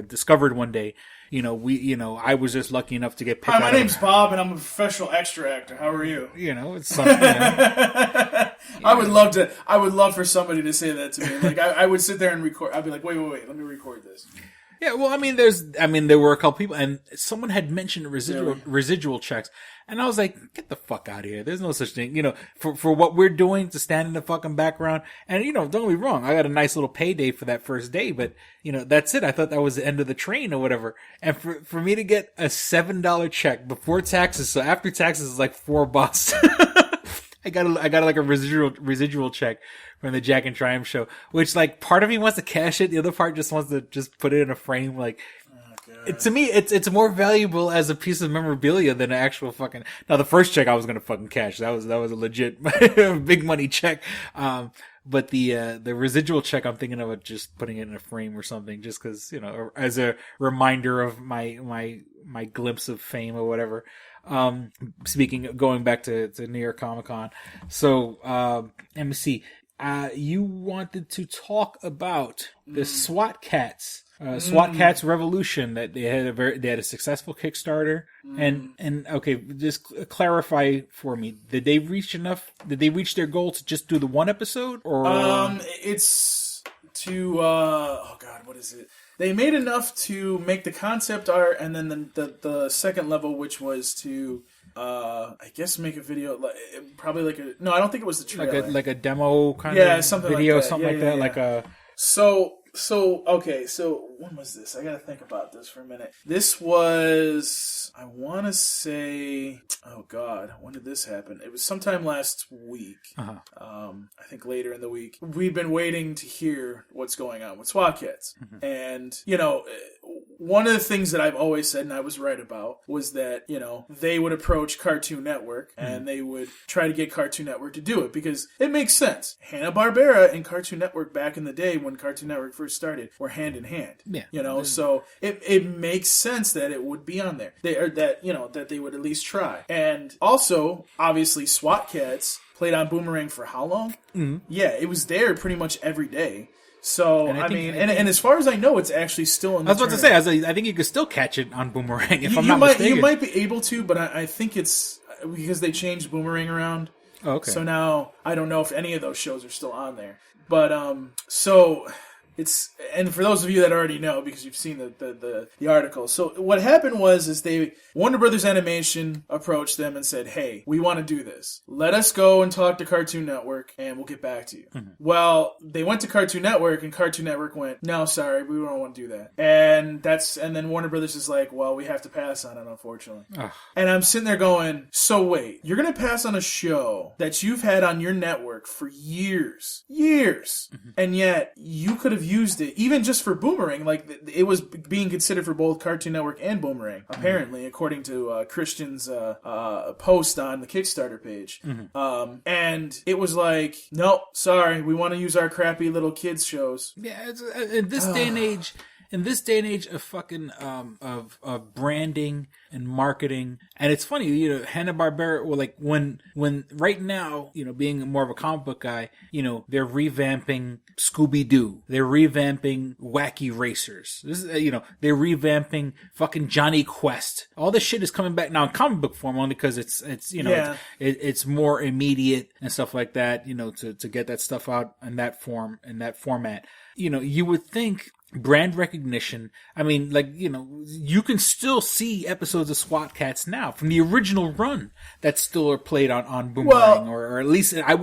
discovered one day. I was just lucky enough to get picked. Hi, my name's Bob, and I'm a professional extra actor. How are you? It's something. I would love for somebody to say that to me. Like, I would sit there and record. I'd be like, wait, let me record this. Yeah, well, there were a couple people, and someone had mentioned residual checks, and I was like, get the fuck out of here. There's no such thing, for what we're doing to stand in the fucking background. And, don't get me wrong, I got a nice little payday for that first day, but, that's it. I thought that was the end of the train or whatever. And for me to get a $7 check before taxes, so after taxes is like $4. I got like a residual check from the Jack and Triumph show, which like part of me wants to cash it, the other part just wants to just put it in a frame. Like, to me, it's more valuable as a piece of memorabilia than an actual fucking. Now, the first check I was gonna fucking cash. That was a legit big money check. But the residual check, I'm thinking of just putting it in a frame or something, just because as a reminder of my glimpse of fame or whatever. Going back to New York Comic Con. So, let me see. You wanted to talk about the SWAT Cats, SWAT Cats Revolution, that they had a successful Kickstarter. And okay, just clarify for me. Did they reach their goal to just do the one episode, or? It's to, oh God, what is it? They made enough to make the concept art, and then the second level, which was to, I guess, make a video, probably like a. No, I don't think it was the trailer. Like a demo kind of something video, like that. something like that, like a. So when was this? I gotta think about this for a minute. This was, I want to say, oh God, when did this happen? It was sometime last week. I think later in the week. We've been waiting to hear what's going on with SWAT Cats. And, one of the things that I've always said, and I was right about, was that, they would approach Cartoon Network and they would try to get Cartoon Network to do it because it makes sense. Hanna-Barbera and Cartoon Network back in the day when Cartoon Network first started were hand in hand. Yeah. So it makes sense that it would be on there. That they would at least try. And also, obviously, SWAT Cats played on Boomerang for how long? Mm-hmm. Yeah, it was there pretty much every day. So, and as far as I know, it's actually still in the I was about to say, I think you could still catch it on Boomerang if I'm not mistaken. You might be able to, but I think it's because they changed Boomerang around. Oh, okay. So now, I don't know if any of those shows are still on there. But, so... And for those of you that already know, because you've seen the article. So what happened was Warner Brothers Animation approached them and said, hey, we want to do this. Let us go and talk to Cartoon Network and we'll get back to you. Mm-hmm. Well, they went to Cartoon Network and Cartoon Network went, no, sorry, we don't want to do that. And then Warner Brothers is like, well, we have to pass on it, unfortunately. Ugh. And I'm sitting there going, so wait, you're going to pass on a show that you've had on your network for years, mm-hmm. and yet you could have have used it even just for Boomerang. Like, it was being considered for both Cartoon Network and Boomerang, apparently, according to Christian's post on the Kickstarter page. And it was like, nope, sorry, we want to use our crappy little kids shows. Yeah, in this day and age. In this day and age of fucking of branding and marketing, and it's funny, you know, Hanna-Barbera, well, like when right now, you know, being more of a comic book guy, you know, they're revamping Scooby-Doo, they're revamping Wacky Racers, this is, you know, they're revamping fucking Johnny Quest. All this shit is coming back now in comic book form only because it's you know it's more immediate and stuff like that, you know, to get that stuff out in that form, in that format. You know, you would think brand recognition. I mean, like, you know, you can still see episodes of SWAT Cats now from the original run that still are played on Boomerang, or at least I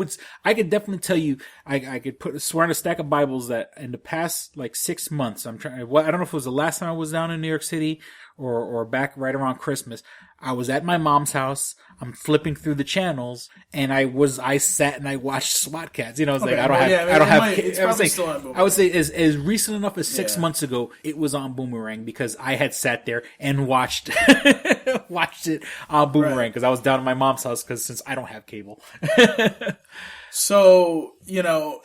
could definitely tell you, I could swear on a stack of Bibles that in the past like 6 months, I don't know if it was the last time I was down in New York City or back right around Christmas. I was at my mom's house. I'm flipping through the channels, and I sat and I watched SWAT Cats. You know, I was like, I would say as recent enough as 6 months ago, it was on Boomerang because I had sat there and watched it on Boomerang because I was down at my mom's house since I don't have cable. So, you know,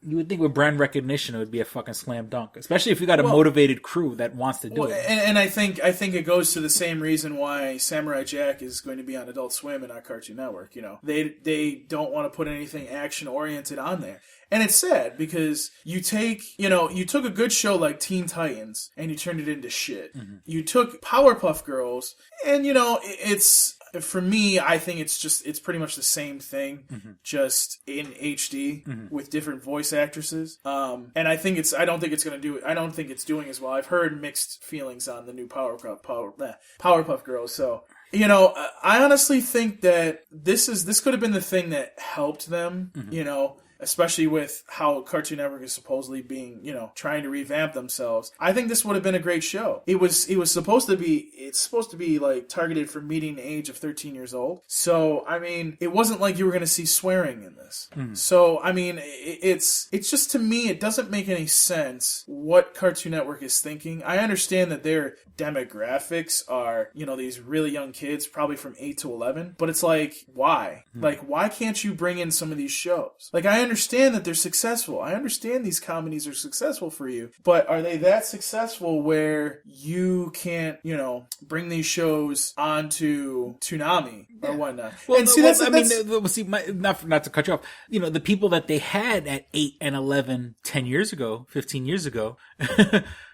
you would think with brand recognition it would be a fucking slam dunk, especially if you got a motivated crew that wants to do it. And I think it goes to the same reason why Samurai Jack is going to be on Adult Swim and not Cartoon Network. You know, they don't want to put anything action oriented on there. And it's sad because you took a good show like Teen Titans and you turned it into shit. Mm-hmm. You took Powerpuff Girls and, you know, for me, I think it's pretty much the same thing, just in HD with different voice actresses. And I don't think it's doing as well. I've heard mixed feelings on the new Powerpuff Girls. So, you know, I honestly think that this could have been the thing that helped them, you know, especially with how Cartoon Network is supposedly being, you know, trying to revamp themselves. I think this would have been a great show. It's supposed to be like targeted for meeting the age of 13 years old. So, I mean, it wasn't like you were going to see swearing in this. So, I mean, it's just, to me, it doesn't make any sense what Cartoon Network is thinking. I understand that their demographics are, you know, these really young kids, probably from 8 to 11, but it's like, why? Like, why can't you bring in some of these shows? Like, I understand that they're successful. I understand these comedies are successful for you, but are they that successful where you can't, you know, bring these shows onto Toonami or whatnot? Well, not to cut you off, you know, the people that they had at 8 and 11, 10 years ago, 15 years ago,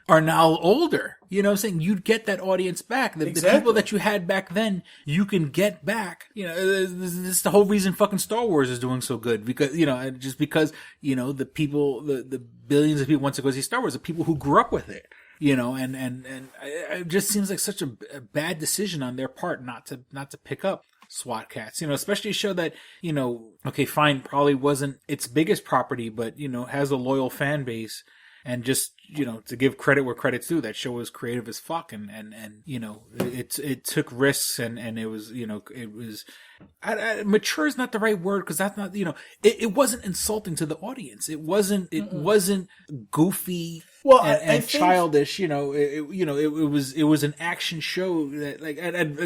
are now older. You know what I'm saying? You'd get that audience back. The people that you had back then, you can get back. You know, this is the whole reason fucking Star Wars is doing so good. Because, you know, just because, you know, the people, the billions of people want to go see Star Wars, the people who grew up with it. You know, and it just seems like such a bad decision on their part not to pick up SWAT Cats, you know, especially a show that, you know, okay, fine, probably wasn't its biggest property, but, you know, has a loyal fan base. And just, you know, to give credit where credit's due, that show was creative as fuck, and you know, it took risks, and it was, you know, it was, mature is not the right word, because that's not, you know, it wasn't insulting to the audience. It wasn't goofy and childish. You know, it was an action show that, like,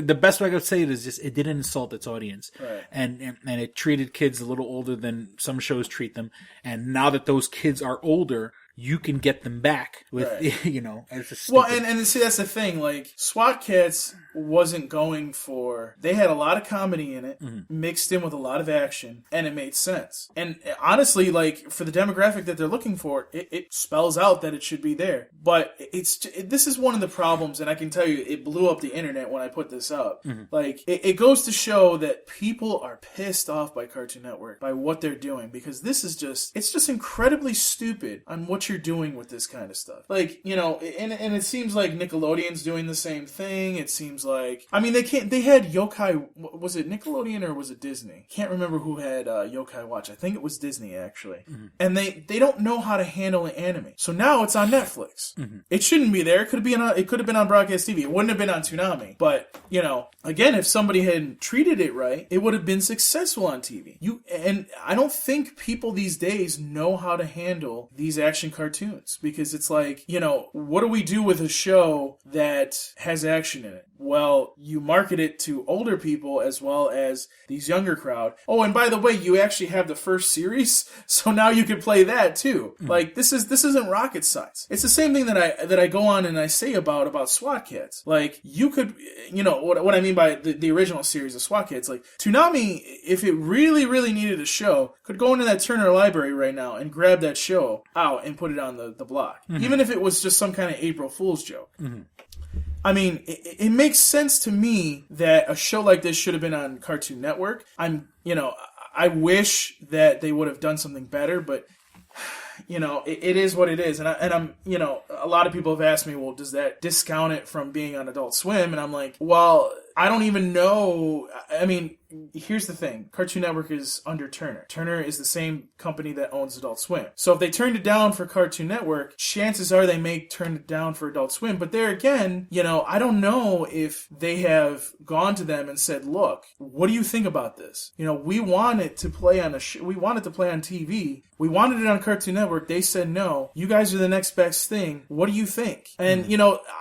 the best way I could say it is just it didn't insult its audience, right. and it treated kids a little older than some shows treat them. And now that those kids are older, you can get them back with, right. You know, it's just well, and see, that's the thing. Like, SWAT Cats wasn't going for. They had a lot of comedy in it, mixed in with a lot of action, and it made sense. And honestly, like, for the demographic that they're looking for, it spells out that it should be there. But this is one of the problems, and I can tell you, it blew up the internet when I put this up. Like, it goes to show that people are pissed off by Cartoon Network, by what they're doing, because it's just incredibly stupid on what you're doing with this kind of stuff. Like, you know, and it seems like Nickelodeon's doing the same thing. It seems like, I mean, they had Yokai, was it Nickelodeon or was it Disney? Can't remember who had Yokai Watch. I think it was Disney, actually. And they don't know how to handle an anime. So now it's on Netflix. It shouldn't be there. It could have been on broadcast TV. It wouldn't have been on Toonami. But, you know, again, if somebody had treated it right, it would have been successful on TV. And I don't think people these days know how to handle these action cartoons, because it's like, what do we do with a show that has action in it? Well, you market it to older people as well as these younger crowd. Oh, and by the way, you actually have the first series, so now you can play that too. Like, this isn't rocket science. It's the same thing that I go on and I say about SWAT Kats. Like, you could, what I mean by the original series of SWAT Kats, like, Toonami, if it really, really needed a show, could go into that Turner library right now and grab that show out and put it on the block. Even if it was just some kind of April Fool's joke. I mean, it makes sense to me that a show like this should have been on Cartoon Network. I wish that they would have done something better, but it is what it is. And I'm, a lot of people have asked me, well, does that discount it from being on Adult Swim? And I'm like, well, I don't even know. I mean, here's the thing. Cartoon Network is under Turner. Turner is the same company that owns Adult Swim. So if they turned it down for Cartoon Network, chances are they may turn it down for Adult Swim. But there again, I don't know if they have gone to them and said, look, what do you think about this? We want it to play on we want it to play on TV. We wanted it on Cartoon Network. They said no. You guys are the next best thing. What do you think? And,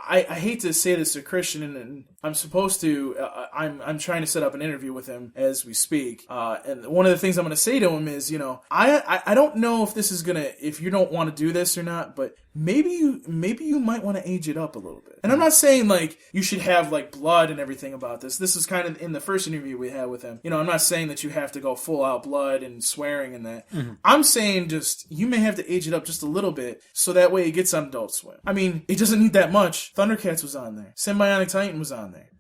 I hate to say this to Christian, and I'm supposed to, I'm trying to set up an interview with him as we speak. And one of the things I'm going to say to him is, I don't know if this is going to, if you don't want to do this or not, but maybe you might want to age it up a little bit. And I'm not saying like you should have like blood and everything about this. This is kind of in the first interview we had with him. I'm not saying that you have to go full out blood and swearing and that. I'm saying just you may have to age it up just a little bit so that way it gets on Adult Swim. I mean, it doesn't need that much. Thundercats was on there. Symbionic Titan was on there.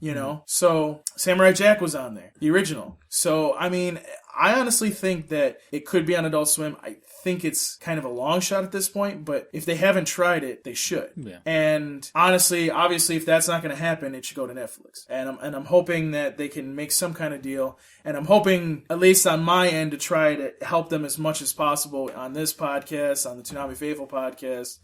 So Samurai Jack was on there, the original. So I mean, I honestly think that it could be on Adult Swim. I think it's kind of a long shot at this point, but if they haven't tried it, they should. Yeah. And honestly, obviously, if that's not going to happen, it should go to Netflix. And I'm hoping that they can make some kind of deal. And I'm hoping, at least on my end, to try to help them as much as possible on this podcast, on the Toonami Faithful podcast.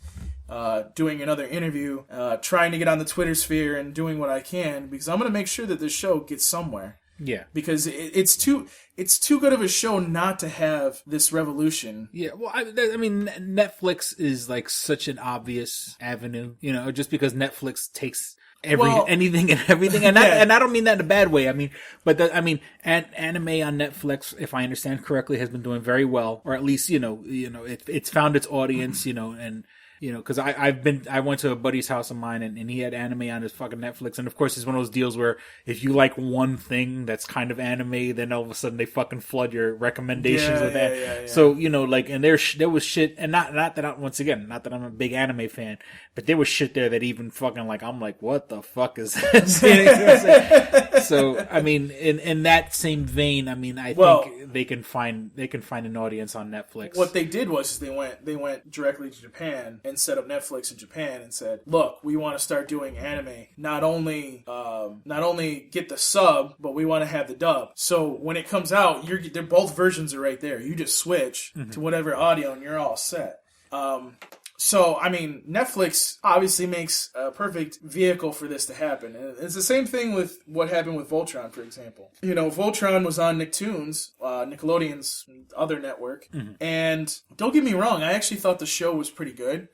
Doing another interview, trying to get on the Twitter sphere and doing what I can, because I'm going to make sure that this show gets somewhere. Yeah, because it's too good of a show not to have this revolution. Yeah, well, I mean, Netflix is like such an obvious avenue, just because Netflix takes anything and everything, and I don't mean that in a bad way. I mean, but anime on Netflix, if I understand correctly, has been doing very well, or at least it's found its audience, and. Because I went to a buddy's house of mine and he had anime on his fucking Netflix, and of course it's one of those deals where if you like one thing that's kind of anime, then all of a sudden they fucking flood your recommendations with that. Yeah. So and there was shit, and not that not that I'm a big anime fan, but there was shit there that even fucking I'm like, what the fuck is this? So I mean, in that same vein, I mean, I think they can find an audience on Netflix. What they did was they went directly to Japan and set up Netflix in Japan and said, look, we want to start doing anime. Not only get the sub, but we want to have the dub. So when it comes out, they're both versions are right there. You just switch to whatever audio and you're all set. So, I mean, Netflix obviously makes a perfect vehicle for this to happen. And it's the same thing with what happened with Voltron, for example. Voltron was on Nicktoons, Nickelodeon's other network. And don't get me wrong, I actually thought the show was pretty good.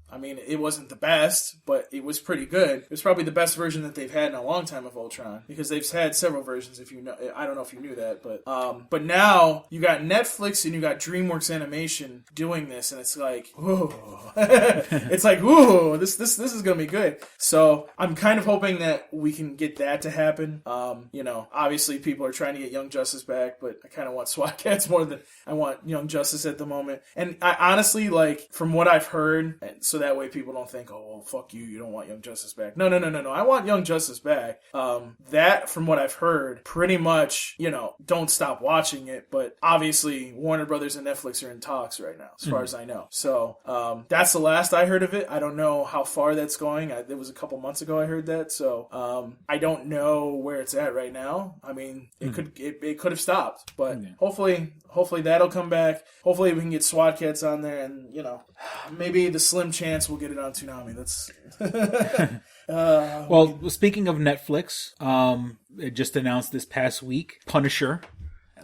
I mean, it wasn't the best, but it was pretty good. It was probably the best version that they've had in a long time of Voltron, because they've had several versions. If you know, I don't know if you knew that, but now you got Netflix and you got DreamWorks Animation doing this, and it's like, whoa, it's like, whoa, this is gonna be good. So I'm kind of hoping that we can get that to happen. Obviously people are trying to get Young Justice back, but I kind of want SWAT Kats more than I want Young Justice at the moment. And I honestly, from what I've heard, and so that way people don't think, oh, well, fuck you don't want Young Justice back. No. I want Young Justice back. That, from what I've heard, pretty much, don't stop watching it. But obviously, Warner Brothers and Netflix are in talks right now, as far as I know. So that's the last I heard of it. I don't know how far that's going. It was a couple months ago I heard that. So I don't know where it's at right now. I mean, it could have stopped. But hopefully that'll come back. Hopefully we can get SWAT Kats on there, and maybe the slim chance we'll get it on Toonami. That's well, speaking of Netflix, it just announced this past week Punisher.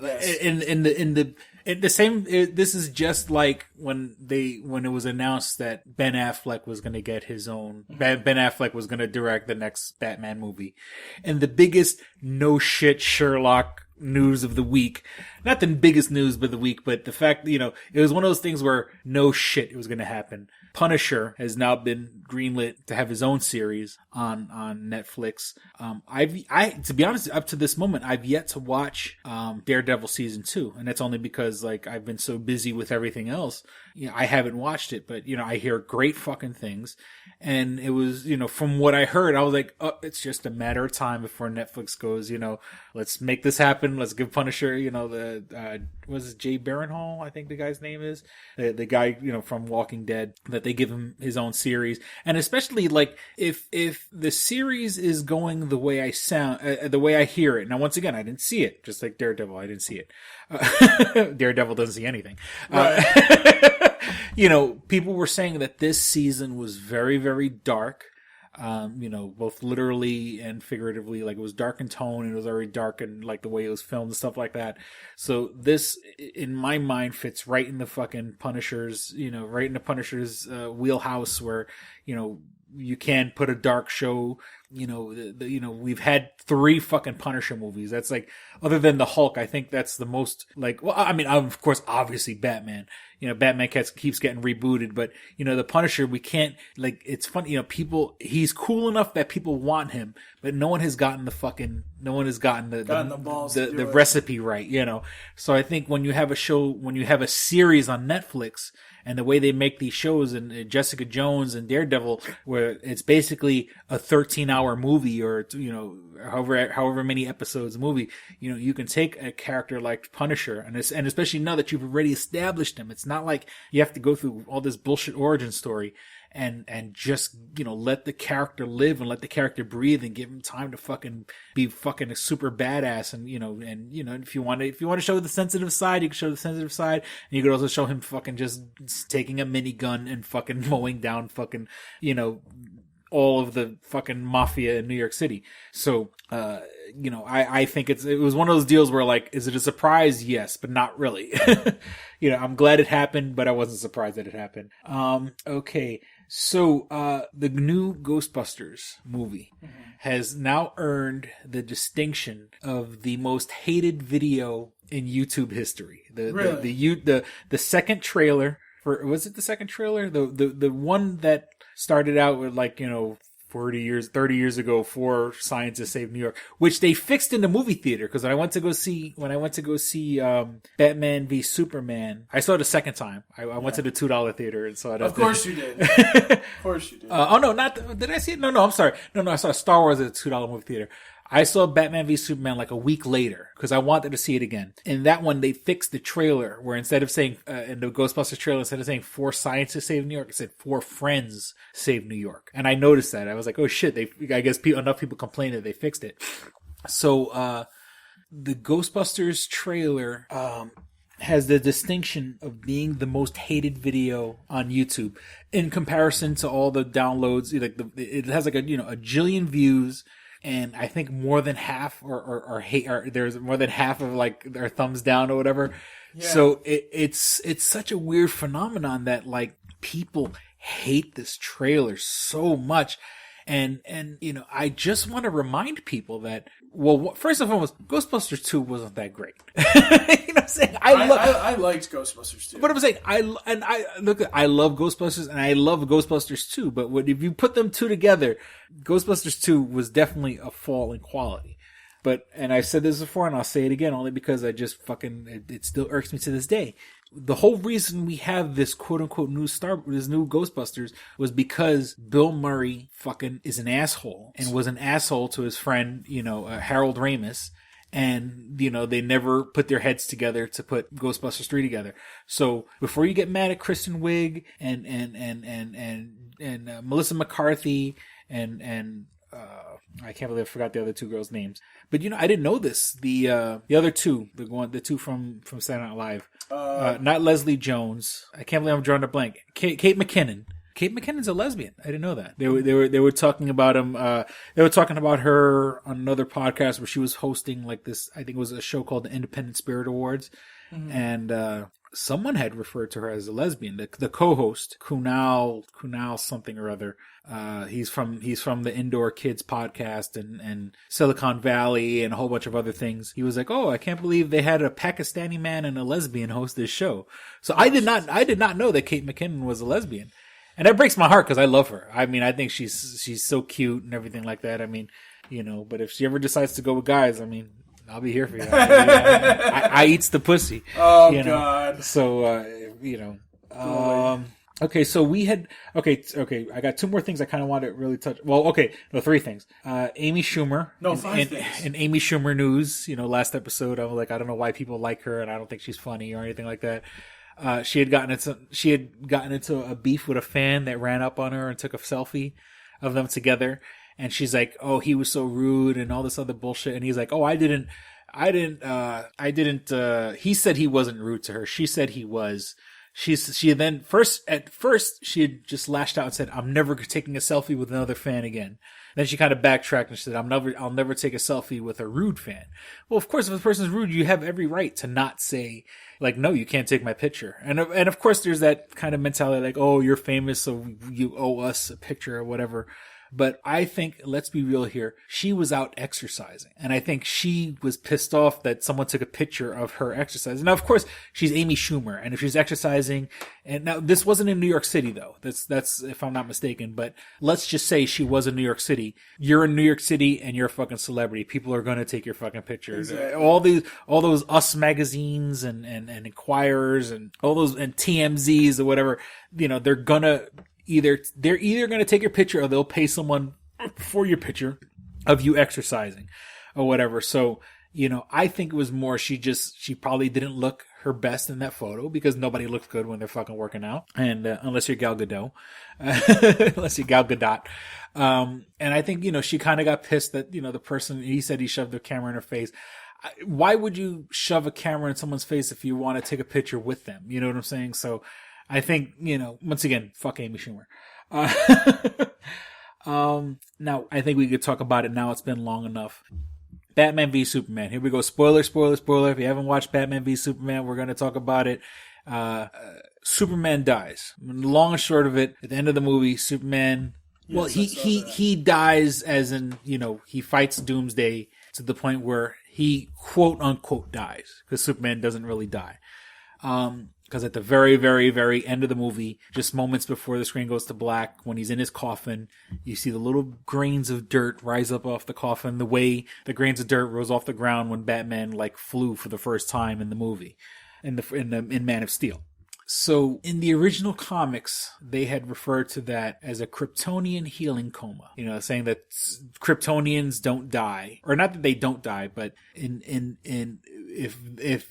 Yes. In the This is just like when it was announced that Ben Affleck was going to get his own. Ben Affleck was going to direct the next Batman movie, and the biggest no shit Sherlock news of the week, not the biggest news of the week, but the fact that, it was one of those things where no shit it was going to happen. Punisher has now been greenlit to have his own series on Netflix. To be honest, up to this moment, I've yet to watch Daredevil season 2, and that's only because I've been so busy with everything else. I haven't watched it, but I hear great fucking things, and it was from what I heard, I was like, oh, it's just a matter of time before Netflix goes, let's make this happen. Let's give Punisher, was it Jay Barinhall? I think the guy's name is the guy from Walking Dead, that they give him his own series. And especially if the series is going the way the way I hear it. Now, once again, I didn't see it, just like Daredevil. I didn't see it. Daredevil doesn't see anything. Right. People were saying that this season was very, very dark. Both literally and figuratively, it was dark in tone, and it was very dark and the way it was filmed and stuff like that. So this, in my mind, fits right in the fucking Punisher's, right in the Punisher's wheelhouse, where, you can put a dark show. We've had 3 fucking Punisher movies. That's other than the Hulk, I think that's the most of course, obviously Batman. Batman keeps getting rebooted, but the Punisher, we can't, it's funny, he's cool enough that people want him, but no one has gotten the balls the recipe right, So I think when you have a series on Netflix, and the way they make these shows, and Jessica Jones and Daredevil, where it's basically a 13-hour movie, or however many episodes movie, you can take a character like Punisher, and especially now that you've already established him, it's not like you have to go through all this bullshit origin story and just let the character live and let the character breathe and give him time to fucking be fucking a super badass. And if you want to show the sensitive side, you can show the sensitive side, and you could also show him fucking just taking a minigun and fucking mowing down fucking all of the fucking mafia in New York City. So I think it was one of those deals where is it a surprise? Yes, but not really. I'm glad it happened, but I wasn't surprised that it happened. Okay. So, the new Ghostbusters movie has now earned the distinction of the most hated video in YouTube history. The second trailer was it the second trailer? The one that started out with 30 years ago, 4 Scientists Saved New York, which they fixed in the movie theater. Because when I went to go see Batman v Superman, I saw it a second time. I went to the $2 theater and saw it. Of course you did. Of course you did. Did I see it? No, I'm sorry. No, I saw Star Wars at a $2 movie theater. I saw Batman v Superman a week later because I wanted to see it again. In that one, they fixed the trailer where instead of saying, in the Ghostbusters trailer, instead of saying 4 scientists saved New York, it said 4 friends saved New York. And I noticed that. I was like, oh shit, I guess enough people complained that they fixed it. So, the Ghostbusters trailer, has the distinction of being the most hated video on YouTube in comparison to all the downloads. It has a jillion views. And I think more than half or hate, or there's more than half of their thumbs down or whatever. Yeah. So it's such a weird phenomenon that people hate this trailer so much. And I just want to remind people that, well, first and foremost, Ghostbusters 2 wasn't that great. You know what I'm saying? I liked Ghostbusters 2. But I'm saying, I love Ghostbusters and I love Ghostbusters 2, but if you put them two together, Ghostbusters 2 was definitely a fall in quality. And I've said this before and I'll say it again only because I just it still irks me to this day. The whole reason we have this quote-unquote this new Ghostbusters was because Bill Murray fucking is an asshole and was an asshole to his friend, Harold Ramis. And, they never put their heads together to put Ghostbusters 3 together. So before you get mad at Kristen Wiig and Melissa McCarthy and I can't believe I forgot the other 2 girls' names. But I didn't know this. The other 2, the 2 from Saturday Night Live, not Leslie Jones. I can't believe I'm drawing a blank. Kate McKinnon. Kate McKinnon's a lesbian. I didn't know that. They were talking about him. They were talking about her on another podcast where she was hosting this. I think it was a show called the Independent Spirit Awards. and someone had referred to her as a lesbian. The co-host, Kunal something or other. He's from the Indoor Kids podcast and Silicon Valley and a whole bunch of other things. He was like, "Oh, I can't believe they had a Pakistani man and a lesbian host this show." So I did not know that Kate McKinnon was a lesbian. And that breaks my heart because I love her. I mean, I think she's so cute and everything like that. I mean, but if she ever decides to go with guys, I mean, I'll be here for you. I eats the pussy. Oh, God. So, okay, so we had... Okay, I got two more things I kind of want to really touch... Well, okay, no, three things. Amy Schumer. No, five things. And Amy Schumer news, last episode, I was like, I don't know why people like her, and I don't think she's funny or anything like that. She had gotten into a beef with a fan that ran up on her and took a selfie of them together. And she's like, "Oh, he was so rude," and all this other bullshit. And he's like, "Oh, I didn't. He said he wasn't rude to her. She said he was." At first she had just lashed out and said, "I'm never taking a selfie with another fan again." Then she kind of backtracked and said, I'll never take a selfie with a rude fan. Well, of course, if the person's rude, you have every right to not say, like, "No, you can't take my picture." And of course, there's that kind of mentality like, "Oh, you're famous, so you owe us a picture," or whatever. But I think, let's be real here, she was out exercising. And I think she was pissed off that someone took a picture of her exercising. Now, of course, she's Amy Schumer. And if she's exercising, and now this wasn't in New York City, though. That's if I'm not mistaken. But let's just say she was in New York City. You're in New York City and you're a fucking celebrity. People are going to take your fucking pictures. Exactly. All those Us magazines and Inquirers and all those, and TMZs or whatever, they're gonna, they're either going to take your picture or they'll pay someone for your picture of you exercising or whatever. So, I think it was more she probably didn't look her best in that photo because nobody looks good when they're fucking working out. And, unless you're Gal Gadot, unless you're Gal Gadot. And I think, she kind of got pissed that, the person, he said he shoved the camera in her face. Why would you shove a camera in someone's face if you want to take a picture with them? You know what I'm saying? So, I think, once again, fuck Amy Schumer. Now, I think we could talk about it now. It's been long enough. Batman v Superman. Here we go. Spoiler. If you haven't watched Batman v Superman, we're going to talk about it. Superman dies. Long and short of it, at the end of the movie, Superman... Well, he dies as in, he fights Doomsday to the point where he quote-unquote dies. Because Superman doesn't really die. Because at the very, very, very end of the movie, just moments before the screen goes to black, when he's in his coffin, you see the little grains of dirt rise up off the coffin, the way the grains of dirt rose off the ground when Batman flew for the first time in the movie, in Man of Steel. So in the original comics, they had referred to that as a Kryptonian healing coma. Saying that Kryptonians don't die, or not that they don't die, but if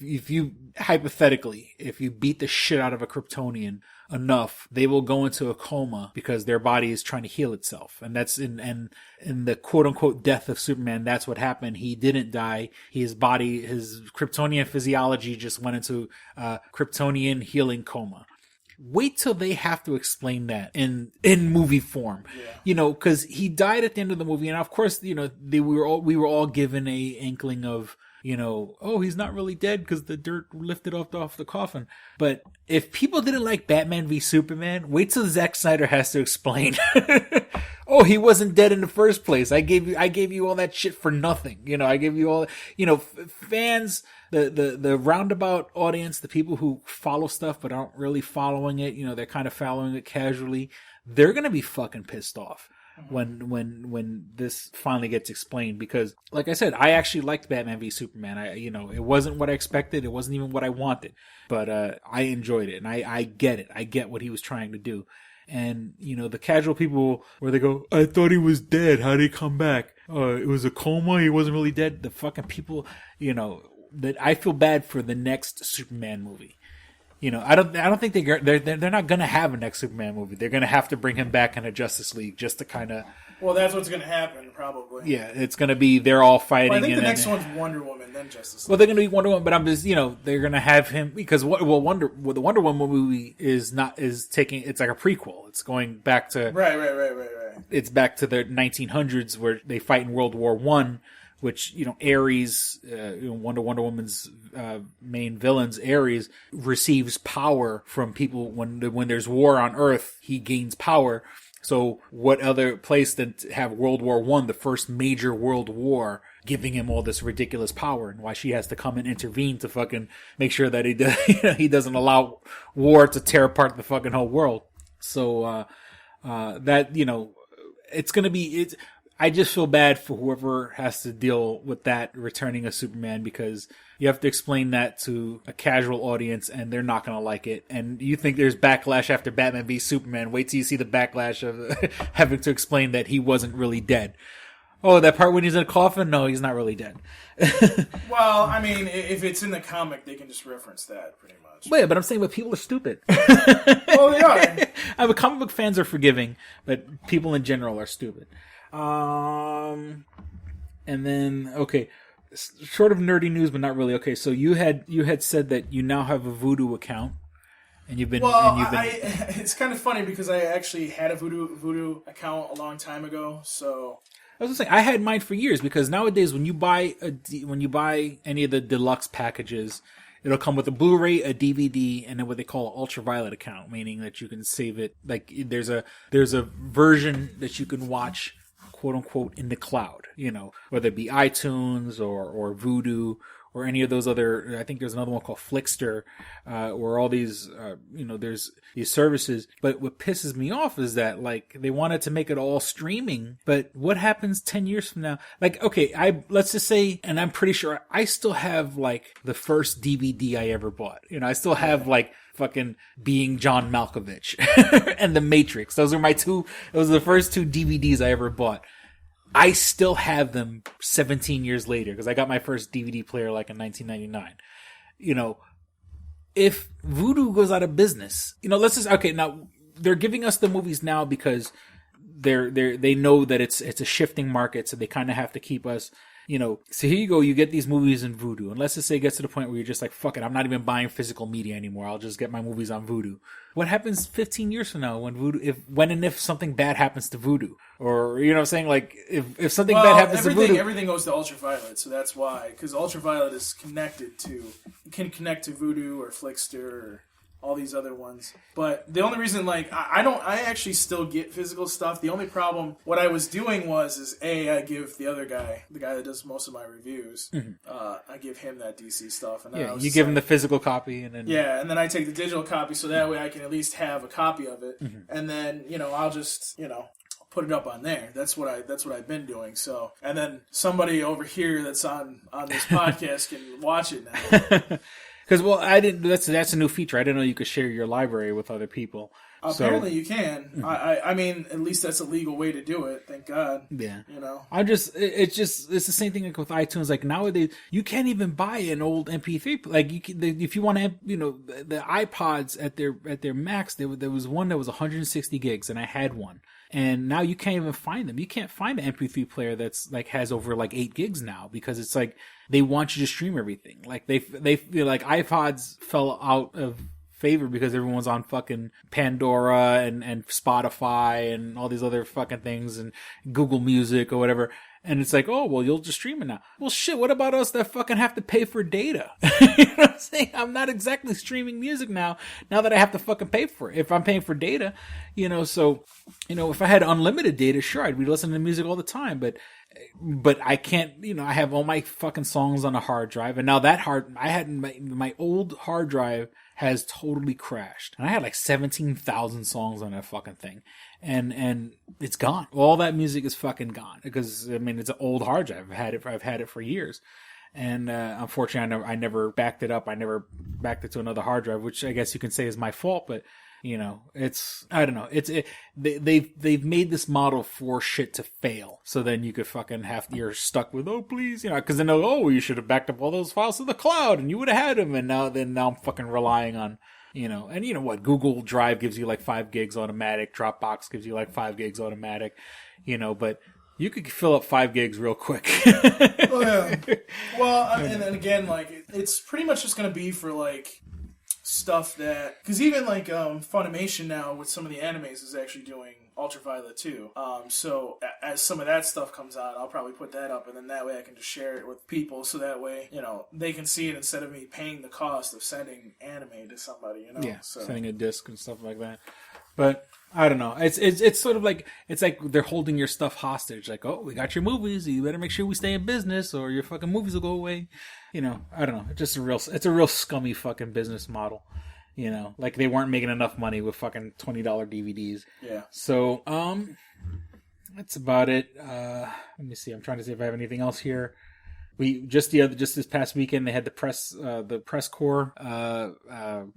you hypothetically, if you beat the shit out of a Kryptonian enough, they will go into a coma because their body is trying to heal itself. And that's in the quote unquote death of Superman. That's what happened. He didn't die. His body, his Kryptonian physiology just went into a Kryptonian healing coma. Wait till they have to explain that in movie form, because he died at the end of the movie. And of course, we were all given a inkling of, oh, he's not really dead because the dirt lifted off the coffin. But if people didn't like Batman v Superman, wait till Zack Snyder has to explain. Oh, he wasn't dead in the first place. I gave you all that shit for nothing. I gave you all, fans, the roundabout audience, the people who follow stuff but aren't really following it. They're kind of following it casually. They're going to be fucking pissed off when this finally gets explained, because like I said, I actually liked Batman v Superman. It wasn't what I expected. It wasn't even what I wanted, but I enjoyed it, and I get it. I get what he was trying to do. And, the casual people where they go, "I thought he was dead. How did he come back? It was a coma. He wasn't really dead." The fucking people, that I feel bad for the next Superman movie. I don't think they're not gonna have a next Superman movie. They're gonna have to bring him back in a Justice League just to kind of. Well, that's what's gonna happen, probably. Yeah, it's gonna be they're all fighting. Well, I think the next one's Wonder Woman, then Justice League. Well, they're gonna be Wonder Woman, but I'm just they're gonna have him because the Wonder Woman movie is like a prequel. It's going back to right. It's back to the 1900s where they fight in World War I. which, Ares, Wonder Woman's main villains, Ares, receives power from people. When there's war on Earth, he gains power. So what other place than to have World War I, the first major world war, giving him all this ridiculous power, and why she has to come and intervene to fucking make sure that he doesn't allow war to tear apart the fucking whole world. So, it's going to be, I just feel bad for whoever has to deal with that returning of Superman, because you have to explain that to a casual audience and they're not going to like it. And you think there's backlash after Batman v Superman. Wait till you see the backlash of having to explain that he wasn't really dead. Oh, that part when he's in a coffin? No, he's not really dead. Well, I mean, if it's in the comic, they can just reference that pretty much. Well, yeah, but I'm saying, but people are stupid. Well, they are. I mean, comic book fans are forgiving, but people in general are stupid. And then, okay, sort of nerdy news, but not really. Okay, so you had said that you now have a Voodoo account, and you've been. It's kind of funny because I actually had a Voodoo account a long time ago. So I was gonna say I had mine for years, because nowadays when you buy any of the deluxe packages, it'll come with a Blu-ray, a DVD, and then what they call an ultraviolet account, meaning that you can save it. Like there's a version that you can watch, quote unquote, in the cloud, whether it be iTunes or Vudu or any of those other. I think there's another one called Flickster, or all these, there's these services. But what pisses me off is that, like, they wanted to make it all streaming, but what happens 10 years from now? Like, okay, let's just say, and I'm pretty sure I still have, like, the first DVD I ever bought. I still have, like, fucking Being John Malkovich and The Matrix. Those are the first two DVDs I ever bought. I still have them 17 years later, because I got my first DVD player like in 1999. If Vudu goes out of business, let's just, okay, now they're giving us the movies now because they know that it's a shifting market, so they kind of have to keep us, so here you go, you get these movies in Vudu, and let's just say it gets to the point where you're just like, fuck it, I'm not even buying physical media anymore, I'll just get my movies on Vudu. What happens 15 years from now when if something bad happens to Vudu? Or, what I'm saying, like, if something bad happens to Vudu... Everything goes to Ultraviolet, so that's why, because Ultraviolet is can connect to Vudu or Flickster or all these other ones. But the only reason, like, I actually still get physical stuff. The only problem, what I was doing is I give the other guy, the guy that does most of my reviews, I give him that DC stuff. And you give him the physical copy, and then... Yeah, and then I take the digital copy, so that way I can at least have a copy of it. And then, I'll just, put it up on there. That's what I've been doing. So, and then somebody over here that's on this podcast can watch it now. Because, that's a new feature. I didn't know you could share your library with other people. Apparently you can. I mean, at least that's a legal way to do it. Thank God. Yeah. It's the same thing like with iTunes. Like nowadays, you can't even buy an old MP3. Like if you want to, the iPods at their max, there was one that was 160 gigs, and I had one. And now you can't even find them. You can't find an MP3 player that's like has over like 8 gigs now, because it's like they want you to stream everything. Like they like iPods fell out of favor because everyone's on fucking Pandora and Spotify and all these other fucking things and Google Music or whatever. And it's like, oh, well, you'll just stream it now. Well, shit, what about us that fucking have to pay for data? You know what I'm saying? I'm not exactly streaming music now that I have to fucking pay for it. If I'm paying for data, so, if I had unlimited data, sure, I'd be listening to music all the time. But I can't, I have all my fucking songs on a hard drive. And now my old hard drive has totally crashed. And I had like 17,000 songs on that fucking thing. And it's gone. All that music is fucking gone because it's an old hard drive. I've had it for years, and unfortunately, I never backed it up. I never backed it to another hard drive, which I guess you can say is my fault. But it's I don't know. They've made this model for shit to fail, so then you could fucking you're stuck with please, because they know you should have backed up all those files to the cloud and you would have had them, and now I'm fucking relying on. And you know what? Google Drive gives you like 5 gigs automatic. Dropbox gives you like 5 gigs automatic. But you could fill up 5 gigs real quick. Oh, yeah. Well, and then again, like it's pretty much just going to be for like stuff that, because even like Funimation now with some of the animes is actually doing Ultraviolet too. So as some of that stuff comes out, I'll probably put that up, and then that way I can just share it with people, so that way, you know, they can see it instead of me paying the cost of sending anime to somebody, you know? Yeah, so. sending a disc and stuff like that. But I don't know. It's sort of like, it's like they're holding your stuff hostage. Like, oh, we got your movies. You better make sure we stay in business, or your fucking movies will go away. You know, I don't know. It's a real scummy fucking business model. You know, like they weren't making enough money with fucking $20 DVDs. Yeah. So, that's about it. Let me see. I'm trying to see if I have anything else here. We just this past weekend they had the press corps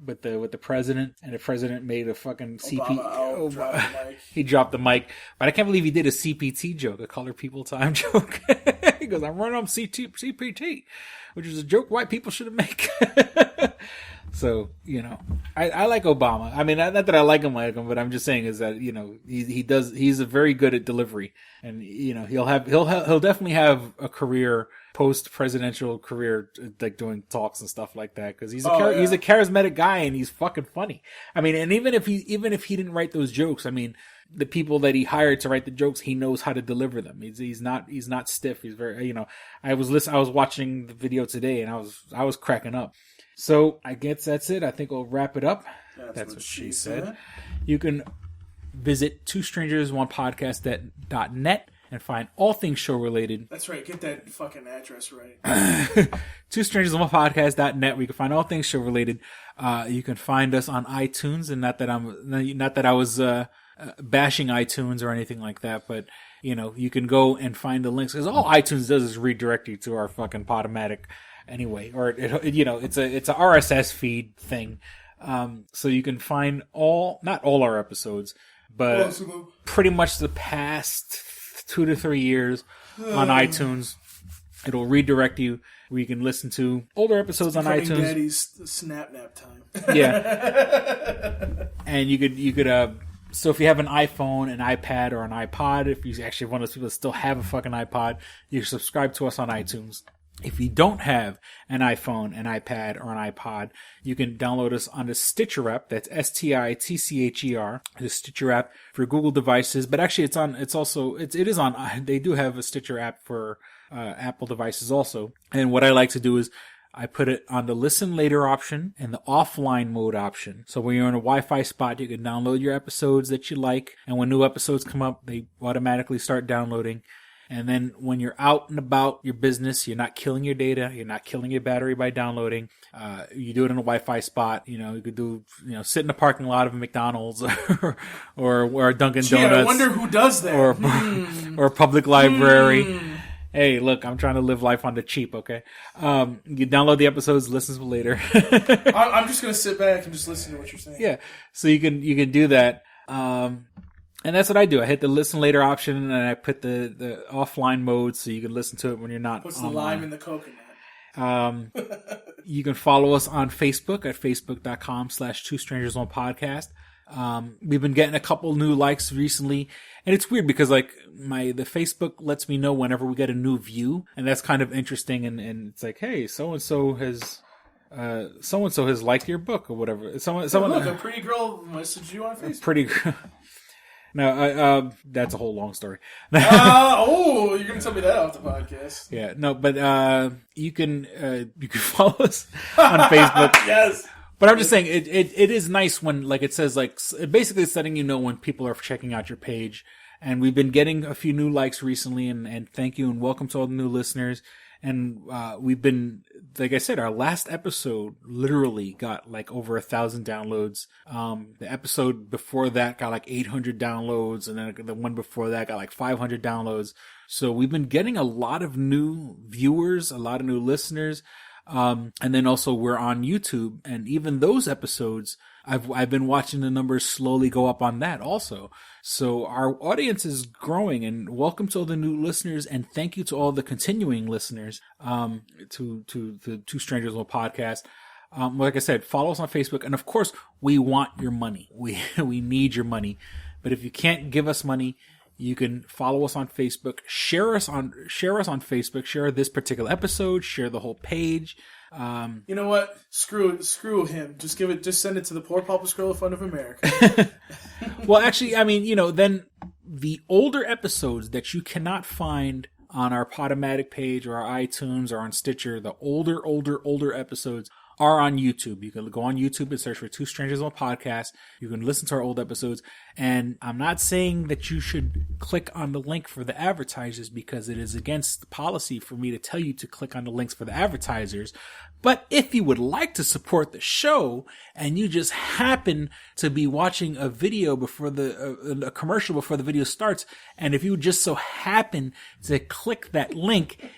with the president, and the president made a fucking he dropped the mic, but I can't believe he did a CPT joke, a colored people time joke. He goes, "I'm running on CPT," which is a joke white people shouldn't make. So, you know, I like Obama. I mean, not that I like him, but I'm just saying is that, you know, he's very good at delivery, and, you know, he'll definitely have a career, post-presidential career, like doing talks and stuff like that, because he's a charismatic guy, and he's fucking funny. I mean, and even if he didn't write those jokes, I mean, the people that he hired to write the jokes, he knows how to deliver them. He's not stiff. He's very, you know, I was watching the video today, and I was cracking up. So I guess that's it. I think we'll wrap it up. That's what she said. You can visit twostrangersonePodcast.net and find all things show related. That's right. Get that fucking address right. twostrangersonePodcast.net, where you can find all things show related. You can find us on iTunes, and not that I was bashing iTunes or anything like that, but you know, you can go and find the links, because all iTunes does is redirect you to our fucking Podomatic anyway, or you know, it's a RSS feed thing. So you can find not all our episodes, but pretty much the past 2 to 3 years on iTunes. It'll redirect you where you can listen to older episodes on iTunes. Daddy's snap nap time. Yeah. And you could so if you have an iPhone, an iPad, or an iPod, if you actually one of those people that still have a fucking iPod, you can subscribe to us on iTunes. If you don't have an iPhone, an iPad, or an iPod, you can download us on the Stitcher app. That's STITCHER, the Stitcher app for Google devices. But actually, they do have a Stitcher app for Apple devices also. And what I like to do is I put it on the listen later option and the offline mode option. So when you're in a Wi-Fi spot, you can download your episodes that you like. And when new episodes come up, they automatically start downloading. And then when you're out and about your business, you're not killing your data, you're not killing your battery by downloading. You do it in a Wi-Fi spot. You know, you could sit in the parking lot of a McDonald's or a Dunkin' Donuts. I wonder who does that. Or a public library. Hey, look, I'm trying to live life on the cheap, okay? You download the episodes, listen to them later. I'm just going to sit back and just listen to what you're saying. Yeah, so you can do that. And that's what I do. I hit the listen later option, and I put the offline mode so you can listen to it when you're not Puts online. the lime in the coconut. You can follow us on Facebook at facebook.com/twostrangersonepodcast. We've been getting a couple new likes recently, and it's weird because like the Facebook lets me know whenever we get a new view, and that's kind of interesting. And it's like, hey, so and so has liked your book or whatever. Someone, look, a pretty girl messaged you on Facebook. Pretty girl. No, that's a whole long story. You're going to tell me that off the podcast. Yeah, no, but you can follow us on Facebook. Yes. But I'm just saying, it is nice when, like, it says, like, basically it's letting you know when people are checking out your page. And we've been getting a few new likes recently, and thank you and welcome to all the new listeners. And we've been, like I said, our last episode literally got like over 1,000 downloads. The episode before that got like 800 downloads, and then the one before that got like 500 downloads. So we've been getting a lot of new viewers, a lot of new listeners. And then also we're on YouTube, and even those episodes, I've been watching the numbers slowly go up on that also. So our audience is growing, and welcome to all the new listeners, and thank you to all the continuing listeners, to the Two Strangers One Podcast. Like I said, follow us on Facebook, and of course, we want your money. We need your money. But if you can't give us money, you can follow us on Facebook, share us on Facebook, share this particular episode, share the whole page. You know what? Screw him. Just send it to the Poor Papa Skrilla Fund of America. Well, actually, I mean, then the older episodes that you cannot find on our Podomatic page or our iTunes or on Stitcher, the older episodes are on YouTube. You can go on YouTube and search for Two Strangers One Podcast. You can listen to our old episodes. And I'm not saying that you should click on the link for the advertisers, because it is against the policy for me to tell you to click on the links for the advertisers. But if you would like to support the show and you just happen to be watching a video before a commercial before the video starts, and if you just so happen to click that link,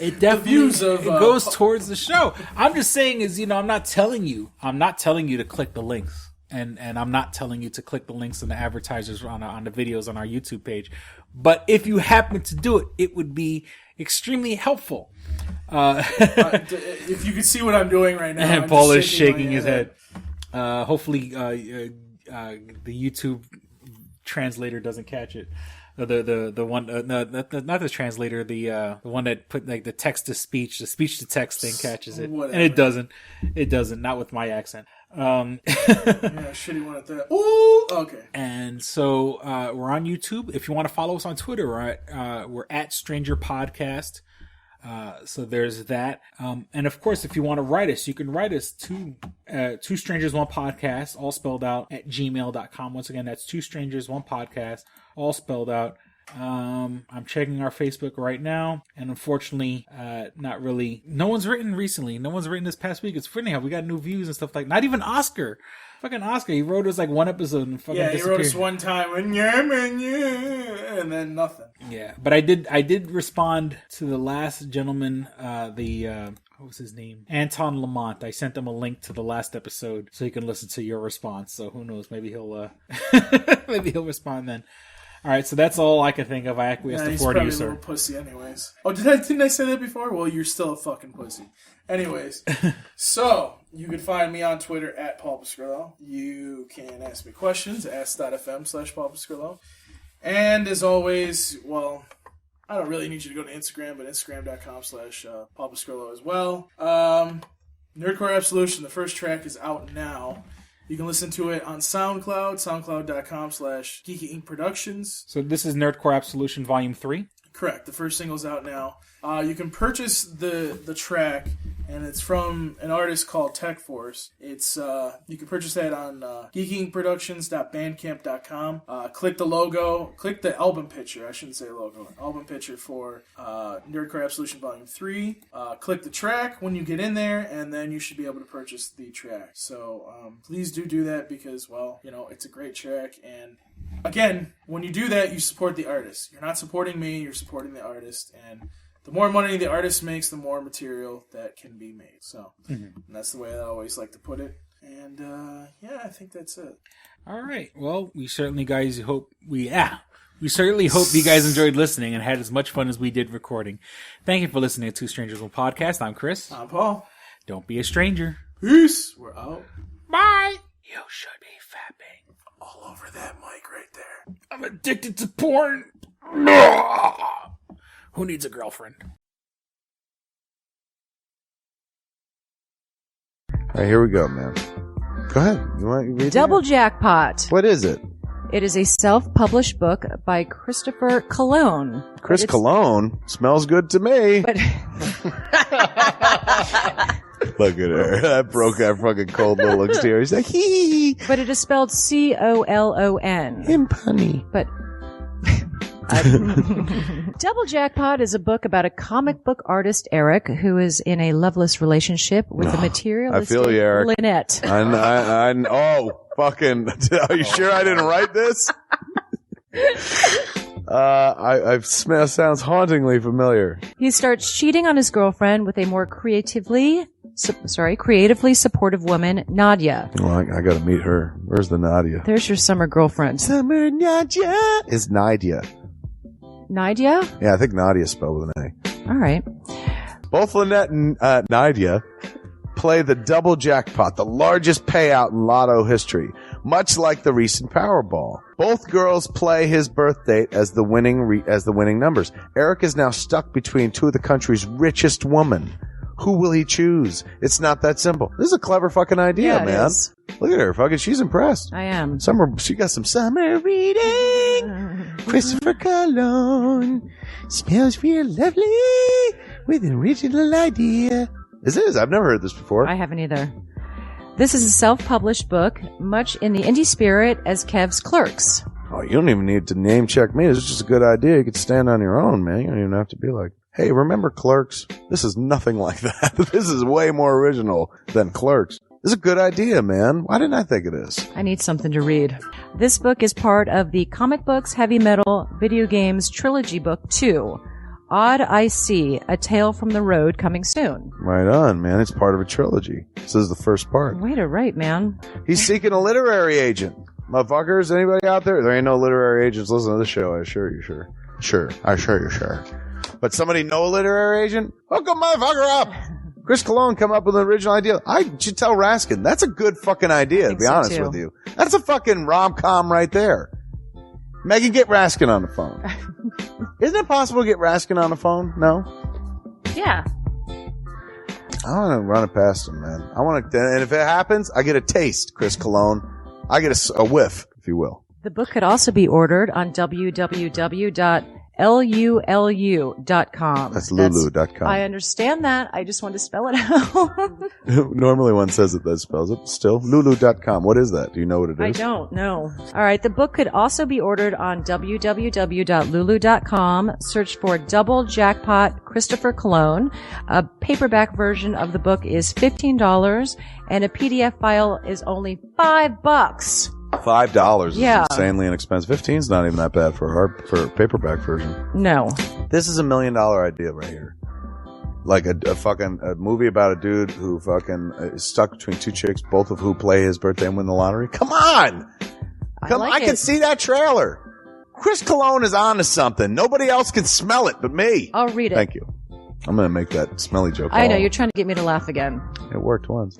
it definitely it goes towards the show. I'm just saying I'm not telling you to click the links. And I'm not telling you to click the links on the advertisers on the videos on our YouTube page. But if you happen to do it, it would be extremely helpful. If you could see what I'm doing right now. And Paul is shaking his head. Hopefully, the YouTube translator doesn't catch it. The one, not the translator, the one that put like the text to speech, the speech to text thing catches it. Whatever. And it doesn't, not with my accent. Yeah, shitty one at that. Ooh, okay. And so, we're on YouTube. If you want to follow us on Twitter, we're at Stranger Podcast. So there's that. And of course, if you want to write us, you can write us to Two Strangers One Podcast, all spelled out, at gmail.com. Once again, that's Two Strangers One Podcast, all spelled out. I'm checking our Facebook right now, and unfortunately, not really. No one's written recently. No one's written this past week. It's funny how we got new views and stuff like. Not even Oscar. Fucking Oscar. He wrote us like one episode and fucking disappeared. He wrote us one time and then nothing. Yeah, but I did respond to the last gentleman. What was his name? Anton Lamont. I sent him a link to the last episode so he can listen to your response. So who knows? Maybe he'll respond then. All right, so that's all I can think of. I acquiesced to 40 you, sir. He's probably a little pussy anyways. Oh, didn't I say that before? Well, you're still a fucking pussy. Anyways, so you can find me on Twitter at Paul Pascrillo. You can ask me questions, ask.fm/Paul Pascrillo. And as always, well, I don't really need you to go to Instagram, but Instagram.com/Paul Pascrillo as well. Nerdcore Absolution, the first track is out now. You can listen to it on SoundCloud, soundcloud.com/Geeky Inc. Productions. So this is Nerdcore Absolution Volume 3? Correct. The first single's out now. You can purchase the track, and it's from an artist called Tech Force. It's you can purchase that on geekyproductions.bandcamp.com. Click the logo, click the album picture. I shouldn't say logo. Album picture for Nerdcore Absolution Volume 3. Click the track when you get in there, and then you should be able to purchase the track. So please do that because, well, it's a great track. And again, when you do that, you support the artist. You're not supporting me, you're supporting the artist. And the more money the artist makes, the more material that can be made. So and that's the way I always like to put it. And yeah, I think that's it. All right. Well, we certainly hope you guys enjoyed listening and had as much fun as we did recording. Thank you for listening to Two Strangers One Podcast. I'm Chris. I'm Paul. Don't be a stranger. Peace. We're out. Bye. You should be fapping all over that mic right there. I'm addicted to porn. Who needs a girlfriend? All right, here we go, man. Go ahead. You want to read Double Jackpot. What is it? It is a self-published book by Christopher Cologne. Chris Cologne? Smells good to me. But look at her. That broke that fucking cold little exterior. He's like, hee. But it is spelled Colon. Him punny. But Double Jackpot is a book about a comic book artist, Eric, who is in a loveless relationship with a materialistic I feel you, Eric. Lynette. Oh, fucking. Are you sure I didn't write this? Sounds hauntingly familiar. He starts cheating on his girlfriend with a more creatively supportive woman, Nadia. Well, I gotta meet her. Where's the Nadia? There's your summer girlfriend. Summer Nadia is Nadia. Nadia? Yeah, I think Nadia is spelled with an A. All right. Both Lynette and Nadia play the double jackpot, the largest payout in lotto history, much like the recent Powerball. Both girls play his birth date as the winning numbers. Eric is now stuck between two of the country's richest women, Who will he choose? It's not that simple. This is a clever fucking idea, Yeah, it man. is. Look at her. Fucking, she's impressed. I am. She got some summer reading. Christopher Cologne smells real lovely with an original idea. This is. I've never heard this before. I haven't either. This is a self-published book, much in the indie spirit as Kev's Clerks. Oh, you don't even need to name check me. This is just a good idea. You could stand on your own, man. You don't even have to be like, hey, remember Clerks? This is nothing like that. This is way more original than Clerks. This is a good idea, man. Why didn't I think of this? I need something to read. This book is part of the Comic Books, Heavy Metal, Video Games Trilogy Book 2. Odd I See, A Tale from the Road, coming soon. Right on, man. It's part of a trilogy. This is the first part. Way to write, man. He's seeking a literary agent. Motherfuckers, anybody out there? There ain't no literary agents listening to this show, I assure you, sure. Sure. I assure you, sure. But somebody know a literary agent? Hook a motherfucker up! Chris Cologne come up with an original idea. I should tell Raskin. That's a good fucking idea, to be honest with you. That's a fucking rom-com right there. Megan, get Raskin on the phone. Isn't it possible to get Raskin on the phone? No? Yeah. I want to run it past him, man. I want to, and if it happens, I get a taste, Chris Cologne. I get a whiff, if you will. The book could also be ordered on www.lulu.com. That's lulu.com. I understand that. I just want to spell it out. Normally one says it, that spells it. Still, lulu.com. What is that? Do you know what it is? I don't know. All right. The book could also be ordered on www.lulu.com. Search for Double Jackpot Christopher Cologne. A paperback version of the book is $15 and a PDF file is only $5. $5 is Yeah. insanely inexpensive. 15 is not even that bad for a paperback version. No. This is $1 million idea right here. Like a movie about a dude who fucking is stuck between two chicks, both of who play his birthday and win the lottery. Come on! I can see that trailer. Chris Cologne is on to something. Nobody else can smell it but me. I'll read it. Thank you. I'm going to make that smelly joke. I know. You're trying to get me to laugh again. It worked once.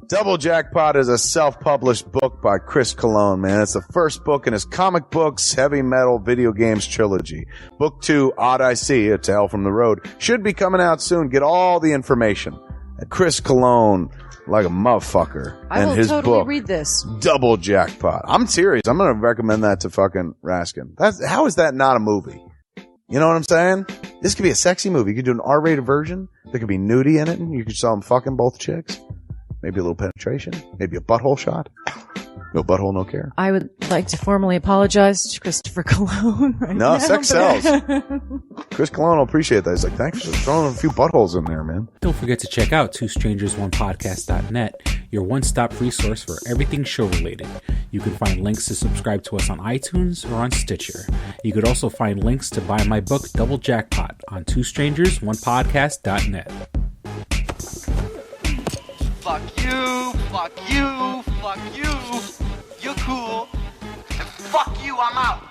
Double Jackpot is a self-published book by Chris Cologne, man. It's the first book in his Comic Books, Heavy Metal, Video Games trilogy. Book 2, Odd I See, A Tale from the Road, should be coming out soon. Get all the information at Chris Cologne, like a motherfucker. I will his totally book, read this. Double Jackpot. I'm serious. I'm going to recommend that to fucking Raskin. How is that not a movie? You know what I'm saying? This could be a sexy movie. You could do an R-rated version. There could be nudie in it, and you could show them fucking both chicks. Maybe a little penetration. Maybe a butthole shot. No butthole, no care. I would like to formally apologize to Christopher Cologne right now. No, sex sells. Chris Cologne will appreciate that. He's like, thanks for throwing a few buttholes in there, man. Don't forget to check out twostrangersonepodcast.net, your one-stop resource for everything show-related. You can find links to subscribe to us on iTunes or on Stitcher. You could also find links to buy my book, Double Jackpot, on twostrangersonepodcast.net. Fuck you, fuck you, fuck you. You're cool. And fuck you, I'm out.